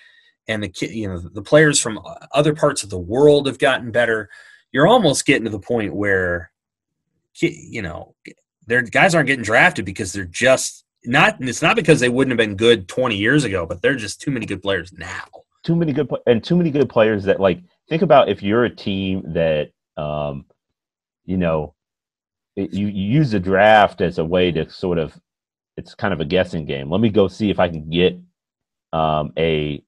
and the players from other parts of the world have gotten better, you're almost getting to the point where their guys aren't getting drafted because they're just not. It's not because they wouldn't have been good 20 years ago, but they're just too many good players now. Too many good players that, like, think about if you're a team that you use the draft as a way to sort of, it's kind of a guessing game. Let me go see if I can get a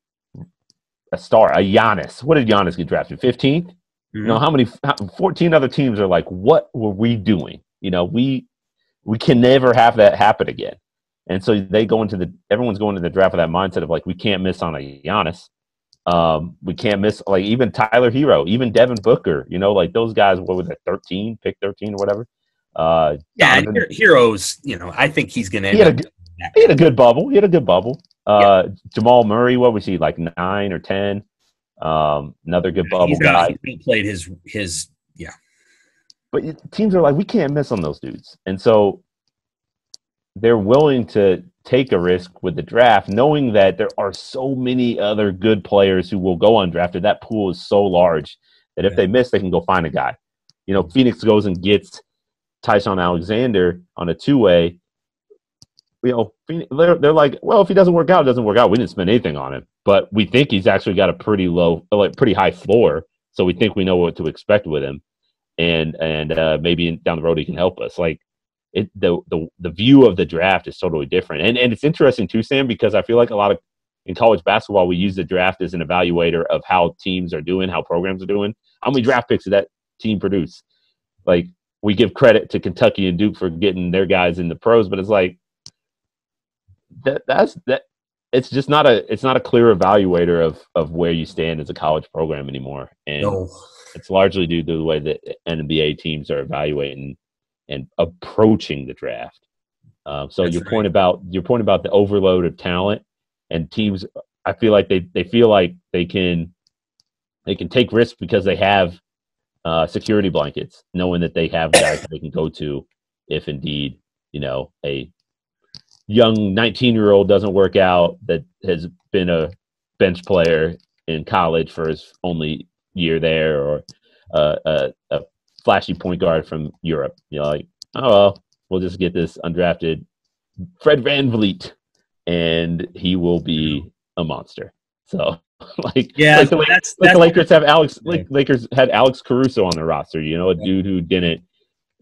star, a Giannis. What did Giannis get drafted? 15th? Mm-hmm. 14 other teams are like, what were we doing? We can never have that happen again. And so everyone's going to the draft with that mindset of like, we can't miss on a Giannis. We can't miss, like, even Tyler Hero, even Devin Booker, like those guys, what was it, pick 13 or whatever. Heroes, I think he's going to He had a good bubble. Jamal Murray, what was he, like 9 or 10? Another good bubble guy. He played his. But teams are like, we can't miss on those dudes. And so they're willing to take a risk with the draft, knowing that there are so many other good players who will go undrafted. That pool is so large that if they miss, they can go find a guy. Phoenix goes and gets Tyshawn Alexander on a 2-way. They're like, well, if he doesn't work out, it doesn't work out. We didn't spend anything on him, but we think he's actually got a pretty high floor, so we think we know what to expect with him, and maybe down the road he can help us. Like, the view of the draft is totally different, and it's interesting too, Sam, because I feel like in college basketball we use the draft as an evaluator of how teams are doing, how programs are doing, how many draft picks did that team produce. Like, we give credit to Kentucky and Duke for getting their guys in the pros, but it's like that's it's just not a clear evaluator of where you stand as a college program anymore. And it's largely due to the way that NBA teams are evaluating and approaching the draft. So your point about the overload of talent, and teams, I feel like they feel like they can take risks because they have security blankets, knowing that they have guys that they can go to if indeed, a young 19-year-old doesn't work out that has been a bench player in college for his only year there, or a flashy point guard from Europe. Like, oh, well, we'll just get this undrafted Fred VanVleet, and he will be a monster. So, Yeah, the Lakers have Lakers had Alex Caruso on their roster. A dude who didn't,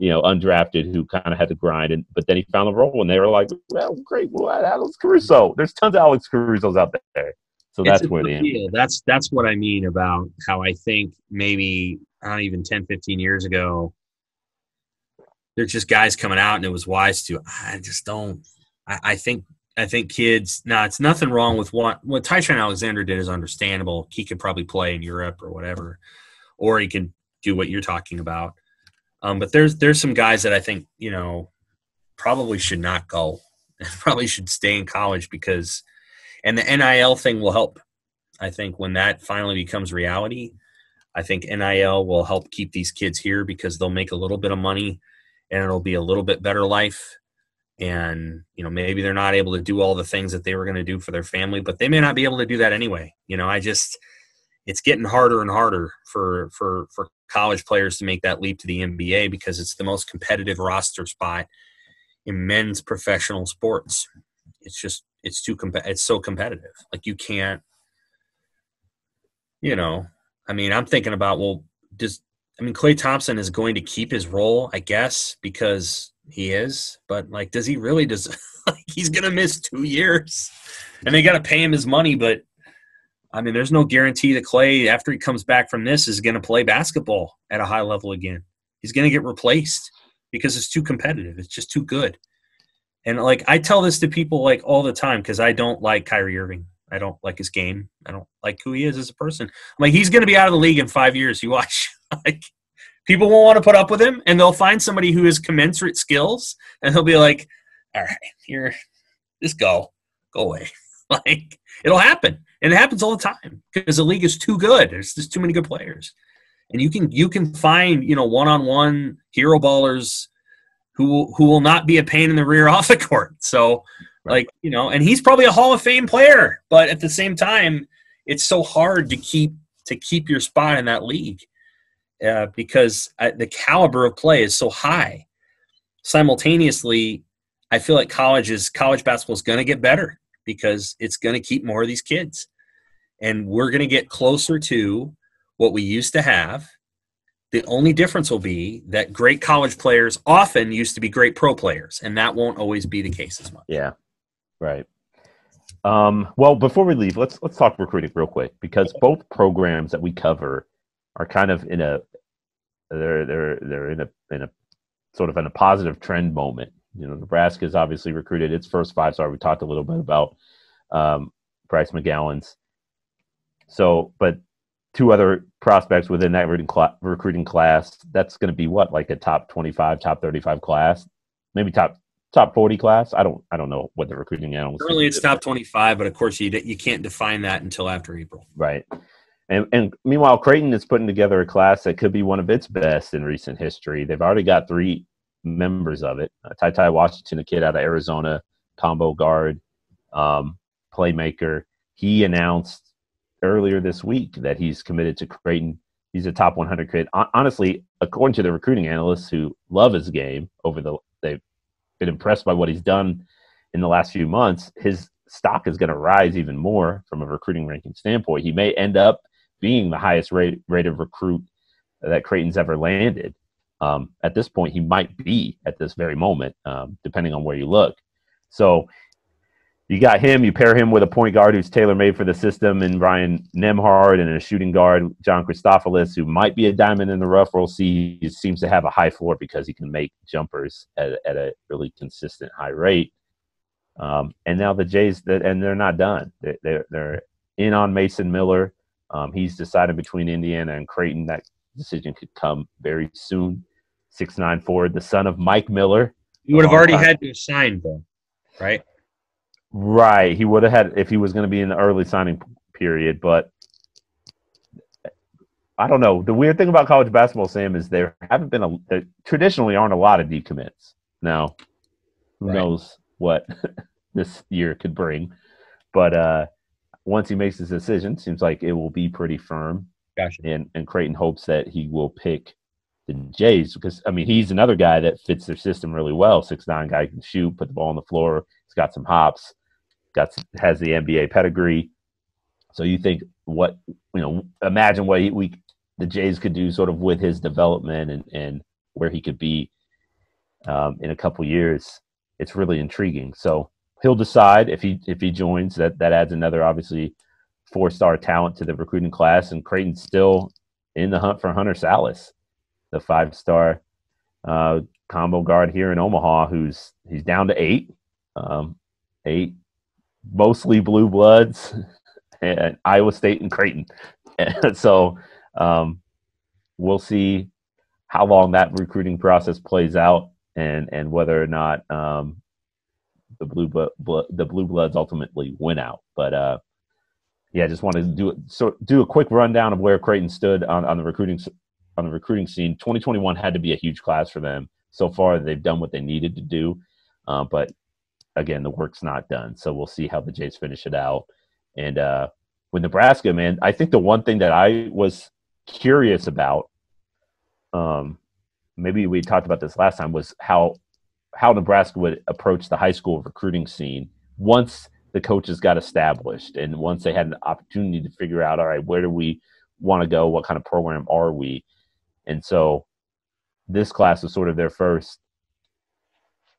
undrafted, who kind of had to grind, but then he found the role, and they were like, well, great, we'll add Alex Caruso. There's tons of Alex Carusos out there. So that's where they feel. That's what I mean about how I think maybe, I don't even 10, 15 years ago, there's just guys coming out and it was wise to. I just don't. I think kids. Now, it's nothing wrong with what Tyshawn Alexander did is understandable. He could probably play in Europe or whatever, or he can do what you're talking about. But there's some guys that I think probably should not go and probably should stay in college because. And the NIL thing will help. I think when that finally becomes reality, I think NIL will help keep these kids here because they'll make a little bit of money and it'll be a little bit better life. And, maybe they're not able to do all the things that they were going to do for their family, but they may not be able to do that anyway. It's getting harder and harder for college players to make that leap to the NBA because it's the most competitive roster spot in men's professional sports. It's so competitive. Like you can't, I'm thinking about, Klay Thompson is going to keep his role, I guess, because he is, but does he really he's going to miss 2 years and they got to pay him his money. But there's no guarantee that Klay, after he comes back from this, is going to play basketball at a high level again. He's going to get replaced because it's too competitive. It's just too good. And, I tell this to people, all the time because I don't like Kyrie Irving. I don't like his game. I don't like who he is as a person. He's going to be out of the league in 5 years. You watch. People won't want to put up with him, and they'll find somebody who has commensurate skills, and he'll be like, all right, just go away. It'll happen. And it happens all the time because the league is too good. There's just too many good players. And you can find, one-on-one hero ballers who will not be a pain in the rear off the court. So, and he's probably a Hall of Fame player, but at the same time, it's so hard to keep your spot in that league because the caliber of play is so high. Simultaneously, I feel like college basketball is going to get better because it's going to keep more of these kids, and we're going to get closer to what we used to have. The only difference will be that great college players often used to be great pro players, and that won't always be the case as much. Yeah, right. Well, before we leave, let's talk recruiting real quick because both programs that we cover are kind of in a sort of in a positive trend moment. Nebraska has obviously recruited its first 5-star. We talked a little bit about Bryce McGowan's. So, but 2 other prospects within that recruiting class, that's going to be what, like a top 25, top 35 class, maybe top 40 class. I don't know what the recruiting analyst. Currently, it's top 25, but of course you can't define that until after April. Right. And meanwhile, Creighton is putting together a class that could be one of its best in recent history. They've already got 3 members of it. Ty Washington, a kid out of Arizona, combo guard, playmaker. He announced earlier this week that he's committed to Creighton. He's a top 100 kid. Honestly, according to the recruiting analysts who love his game, they've been impressed by what he's done in the last few months. His stock is going to rise even more from a recruiting ranking standpoint. He may end up being the highest rated recruit that Creighton's ever landed. At this point, he might be at this very moment, depending on where you look. So you got him. You pair him with a point guard who's tailor-made for the system in Ryan Nemhard, and a shooting guard, John Christophilus, who might be a diamond in the rough. We'll see. He seems to have a high floor because he can make jumpers at a really consistent high rate. And now the Jays, and they're not done. They're in on Mason Miller. He's decided between Indiana and Creighton. That decision could come very soon. 6'9" forward, the son of Mike Miller. You would have already had to sign, though, right? Right. He would have had if he was going to be in the early signing period, but I don't know. The weird thing about college basketball, Sam, is there traditionally aren't a lot of decommits. Now, who knows what this year could bring. But once he makes his decision, seems like it will be pretty firm. Gotcha. And Creighton hopes that he will pick the Jays because, I mean, he's another guy that fits their system really well. 6'9" guy, can shoot, put the ball on the floor. He's got some hops, has the NBA pedigree. So you think imagine what the Jays could do sort of with his development and where he could be in a couple years. It's really intriguing. So he'll decide if he joins. That adds another, obviously, 4-star talent to the recruiting class. And Creighton's still in the hunt for Hunter Salas, the 5-star combo guard here in Omaha. He's down to 8, 8 mostly blue bloods, and Iowa State and Creighton. So we'll see how long that recruiting process plays out, and whether or not the blue bloods ultimately win out. But just wanted to do a quick rundown of where Creighton stood on the recruiting scene. 2021 had to be a huge class for them. So far, they've done what they needed to do, but again, the work's not done. So we'll see how the Jays finish it out. And with Nebraska, man, I think the one thing that I was curious about, maybe we talked about this last time, was how Nebraska would approach the high school recruiting scene once the coaches got established and once they had an opportunity to figure out, all right, where do we want to go? What kind of program are we? And so this class was sort of their first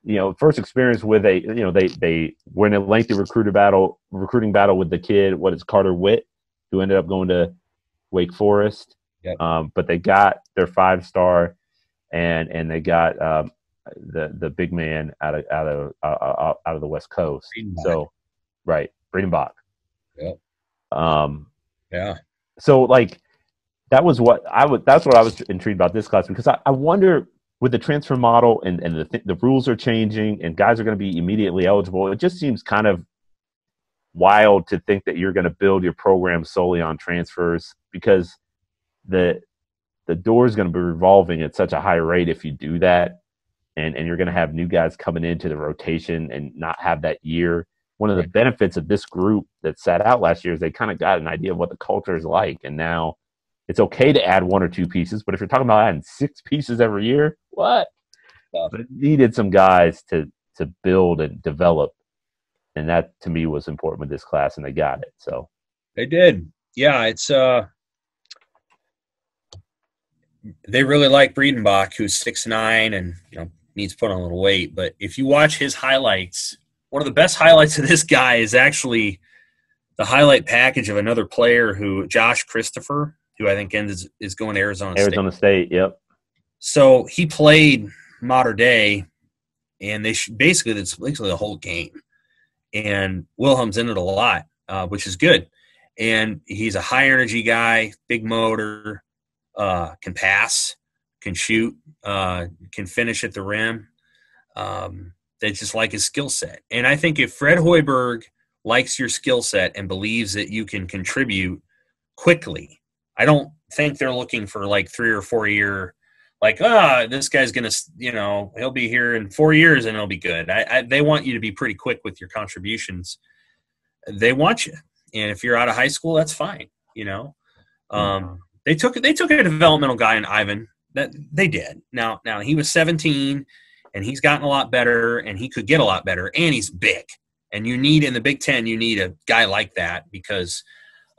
experience with they were in a lengthy recruiting battle with the kid. What is Carter Witt, who ended up going to Wake Forest. Yep. But they got their 5-star and they got the big man out of the West Coast. So, right, Breedenbach. Yep. Yeah. So like that's what I was intrigued about this class, because I wonder, with the transfer model and the rules are changing and guys are going to be immediately eligible, it just seems kind of wild to think that you're going to build your program solely on transfers, because the door is going to be revolving at such a high rate if you do that, and you're going to have new guys coming into the rotation and not have that year. One of the benefits of this group that sat out last year is they kind of got an idea of what the culture is like, and now it's okay to add 1 or 2 pieces, but if you're talking about adding 6 pieces every year, what? But it needed some guys to build and develop, and that to me was important with this class, and they got it. So they did. Yeah, it's they really like Breedenbach, who's 6'9" and needs to put on a little weight. But if you watch his highlights, one of the best highlights of this guy is actually the highlight package of another player, Josh Christopher, who I think is going to Arizona State. Yep. So he played Mater Dei, and basically the whole game. And Wilhelm's in it a lot, which is good. And he's a high energy guy, big motor, can pass, can shoot, can finish at the rim. They just like his skill set. And I think if Fred Hoiberg likes your skill set and believes that you can contribute quickly, I don't think they're looking for like 3 or 4 year, like, this guy's going to, he'll be here in 4 years and he'll be good. They want you to be pretty quick with your contributions. They want you. And if you're out of high school, that's fine. They took a developmental guy in Ivan. That they did. Now he was 17 and he's gotten a lot better and he could get a lot better, and he's big. And in the Big Ten, you need a guy like that because,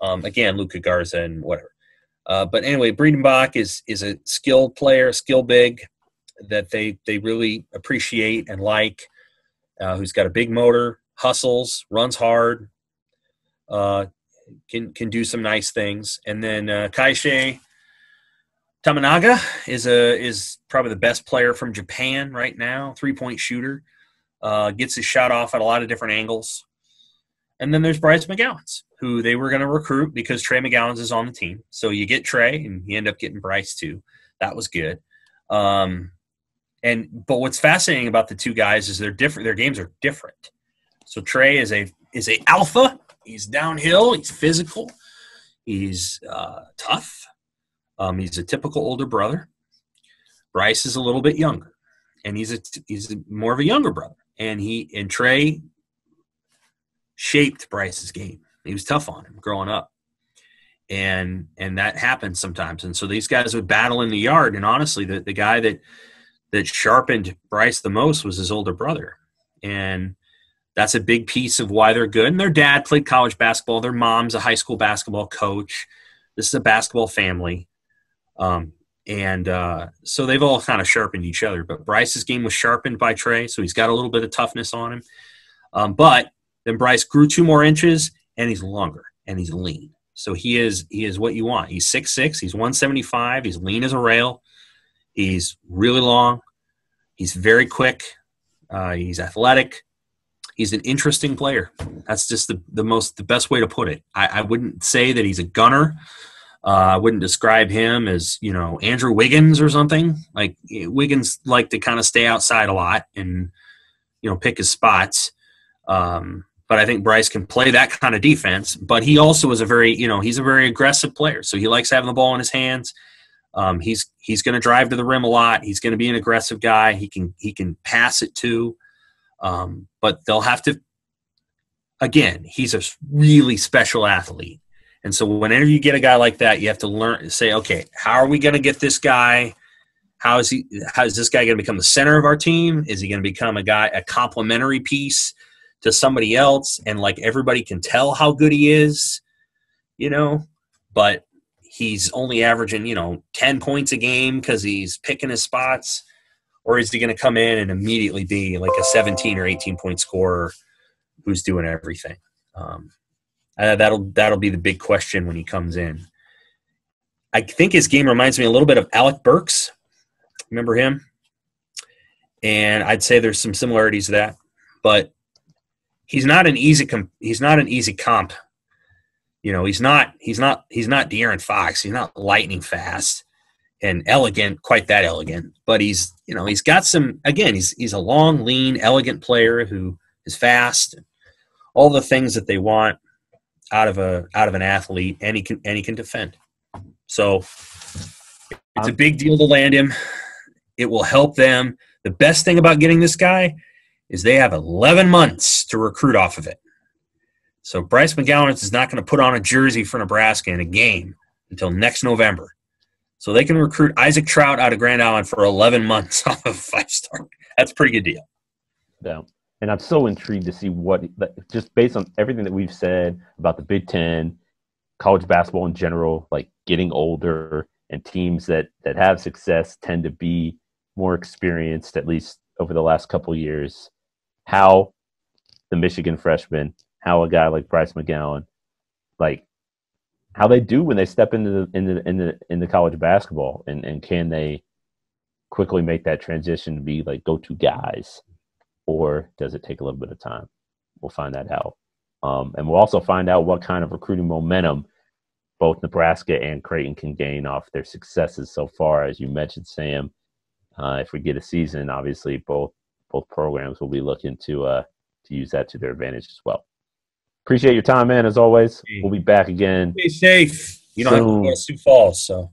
again, Luka Garza and whatever. But anyway, Breedenbach is a skilled player, skill big that they really appreciate and like, who's got a big motor, hustles, runs hard, can do some nice things. And then Kaishe Tamanaga is probably the best player from Japan right now, 3-point shooter, gets his shot off at a lot of different angles. And then there's Bryce McGowens, who they were going to recruit because Trey McGowens is on the team. So you get Trey, and you end up getting Bryce too. That was good. But what's fascinating about the two guys is they're different. Their games are different. So Trey is a alpha. He's downhill. He's physical. He's tough. He's a typical older brother. Bryce is a little bit younger, and he's more of a younger brother. And Trey shaped Bryce's game. He was tough on him growing up. And that happens sometimes. And so these guys would battle in the yard. And honestly, the guy that sharpened Bryce the most was his older brother. And that's a big piece of why they're good. And their dad played college basketball. Their mom's a high school basketball coach. This is a basketball family. So they've all kind of sharpened each other. But Bryce's game was sharpened by Trey, so he's got a little bit of toughness on him. But then Bryce grew 2 more inches, and he's longer, and he's lean. So he is what you want. He's 6'6", he's 175, he's lean as a rail, he's really long, he's very quick, he's athletic, he's an interesting player. That's just the best way to put it. I wouldn't say that he's a gunner. I wouldn't describe him as, Andrew Wiggins or something. Like, Wiggins liked to kind of stay outside a lot and, pick his spots. But I think Bryce can play that kind of defense. But he also is he's a very aggressive player. So he likes having the ball in his hands. He's going to drive to the rim a lot. He's going to be an aggressive guy. He can pass it too. But they'll have to – again, he's a really special athlete. And so whenever you get a guy like that, you have to say, okay, how are we going to get this guy? How is this guy going to become the center of our team? Is he going to become a complementary piece to somebody else? And like everybody can tell how good he is, but he's only averaging, 10 points a game because he's picking his spots. Or is he going to come in and immediately be like a 17 or 18-point scorer who's doing everything? That'll be the big question when he comes in. I think his game reminds me a little bit of Alec Burks. Remember him? And I'd say there's some similarities to that, but he's not an easy comp. He's not De'Aaron Fox. He's not lightning fast and elegant, quite that elegant. But he's got some. Again, he's a long, lean, elegant player who is fast. All the things that they want out of an athlete, and he can defend. So it's a big deal to land him. It will help them. The best thing about getting this guy is they have 11 months to recruit off of it. So Bryce McKewon is not going to put on a jersey for Nebraska in a game until next November. So they can recruit Isaac Trout out of Grand Island for 11 months off of a 5-star. That's a pretty good deal. Yeah. And I'm so intrigued to see just based on everything that we've said about the Big Ten, college basketball in general, like getting older, and teams that have success tend to be more experienced, at least over the last couple of years, how the Michigan freshman, how a guy like Bryce McKewon, like how they do when they step into college basketball, and can they quickly make that transition to be like go-to guys, or does it take a little bit of time? We'll find that out. And we'll also find out what kind of recruiting momentum both Nebraska and Creighton can gain off their successes so far. As you mentioned, Sam, if we get a season, obviously both programs will be looking to use that to their advantage as well. Appreciate your time, man, as always. We'll be back again. Stay safe. You don't have to go to Sioux Falls, so.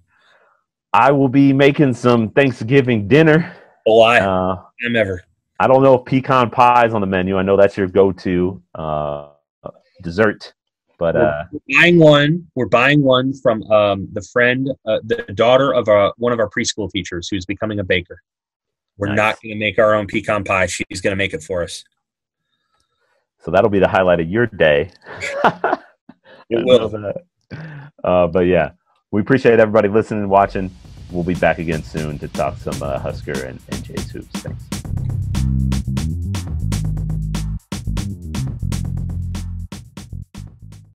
I will be making some Thanksgiving dinner. Oh, I'm ever. I don't know if pecan pie is on the menu. I know that's your go-to dessert. But we're buying one from the daughter of one of our preschool teachers who's becoming a baker. We're not going to make our own pecan pie. She's going to make it for us. So that'll be the highlight of your day. It will. But yeah, we appreciate everybody listening and watching. We'll be back again soon to talk some Husker and Jay's hoops. Thanks.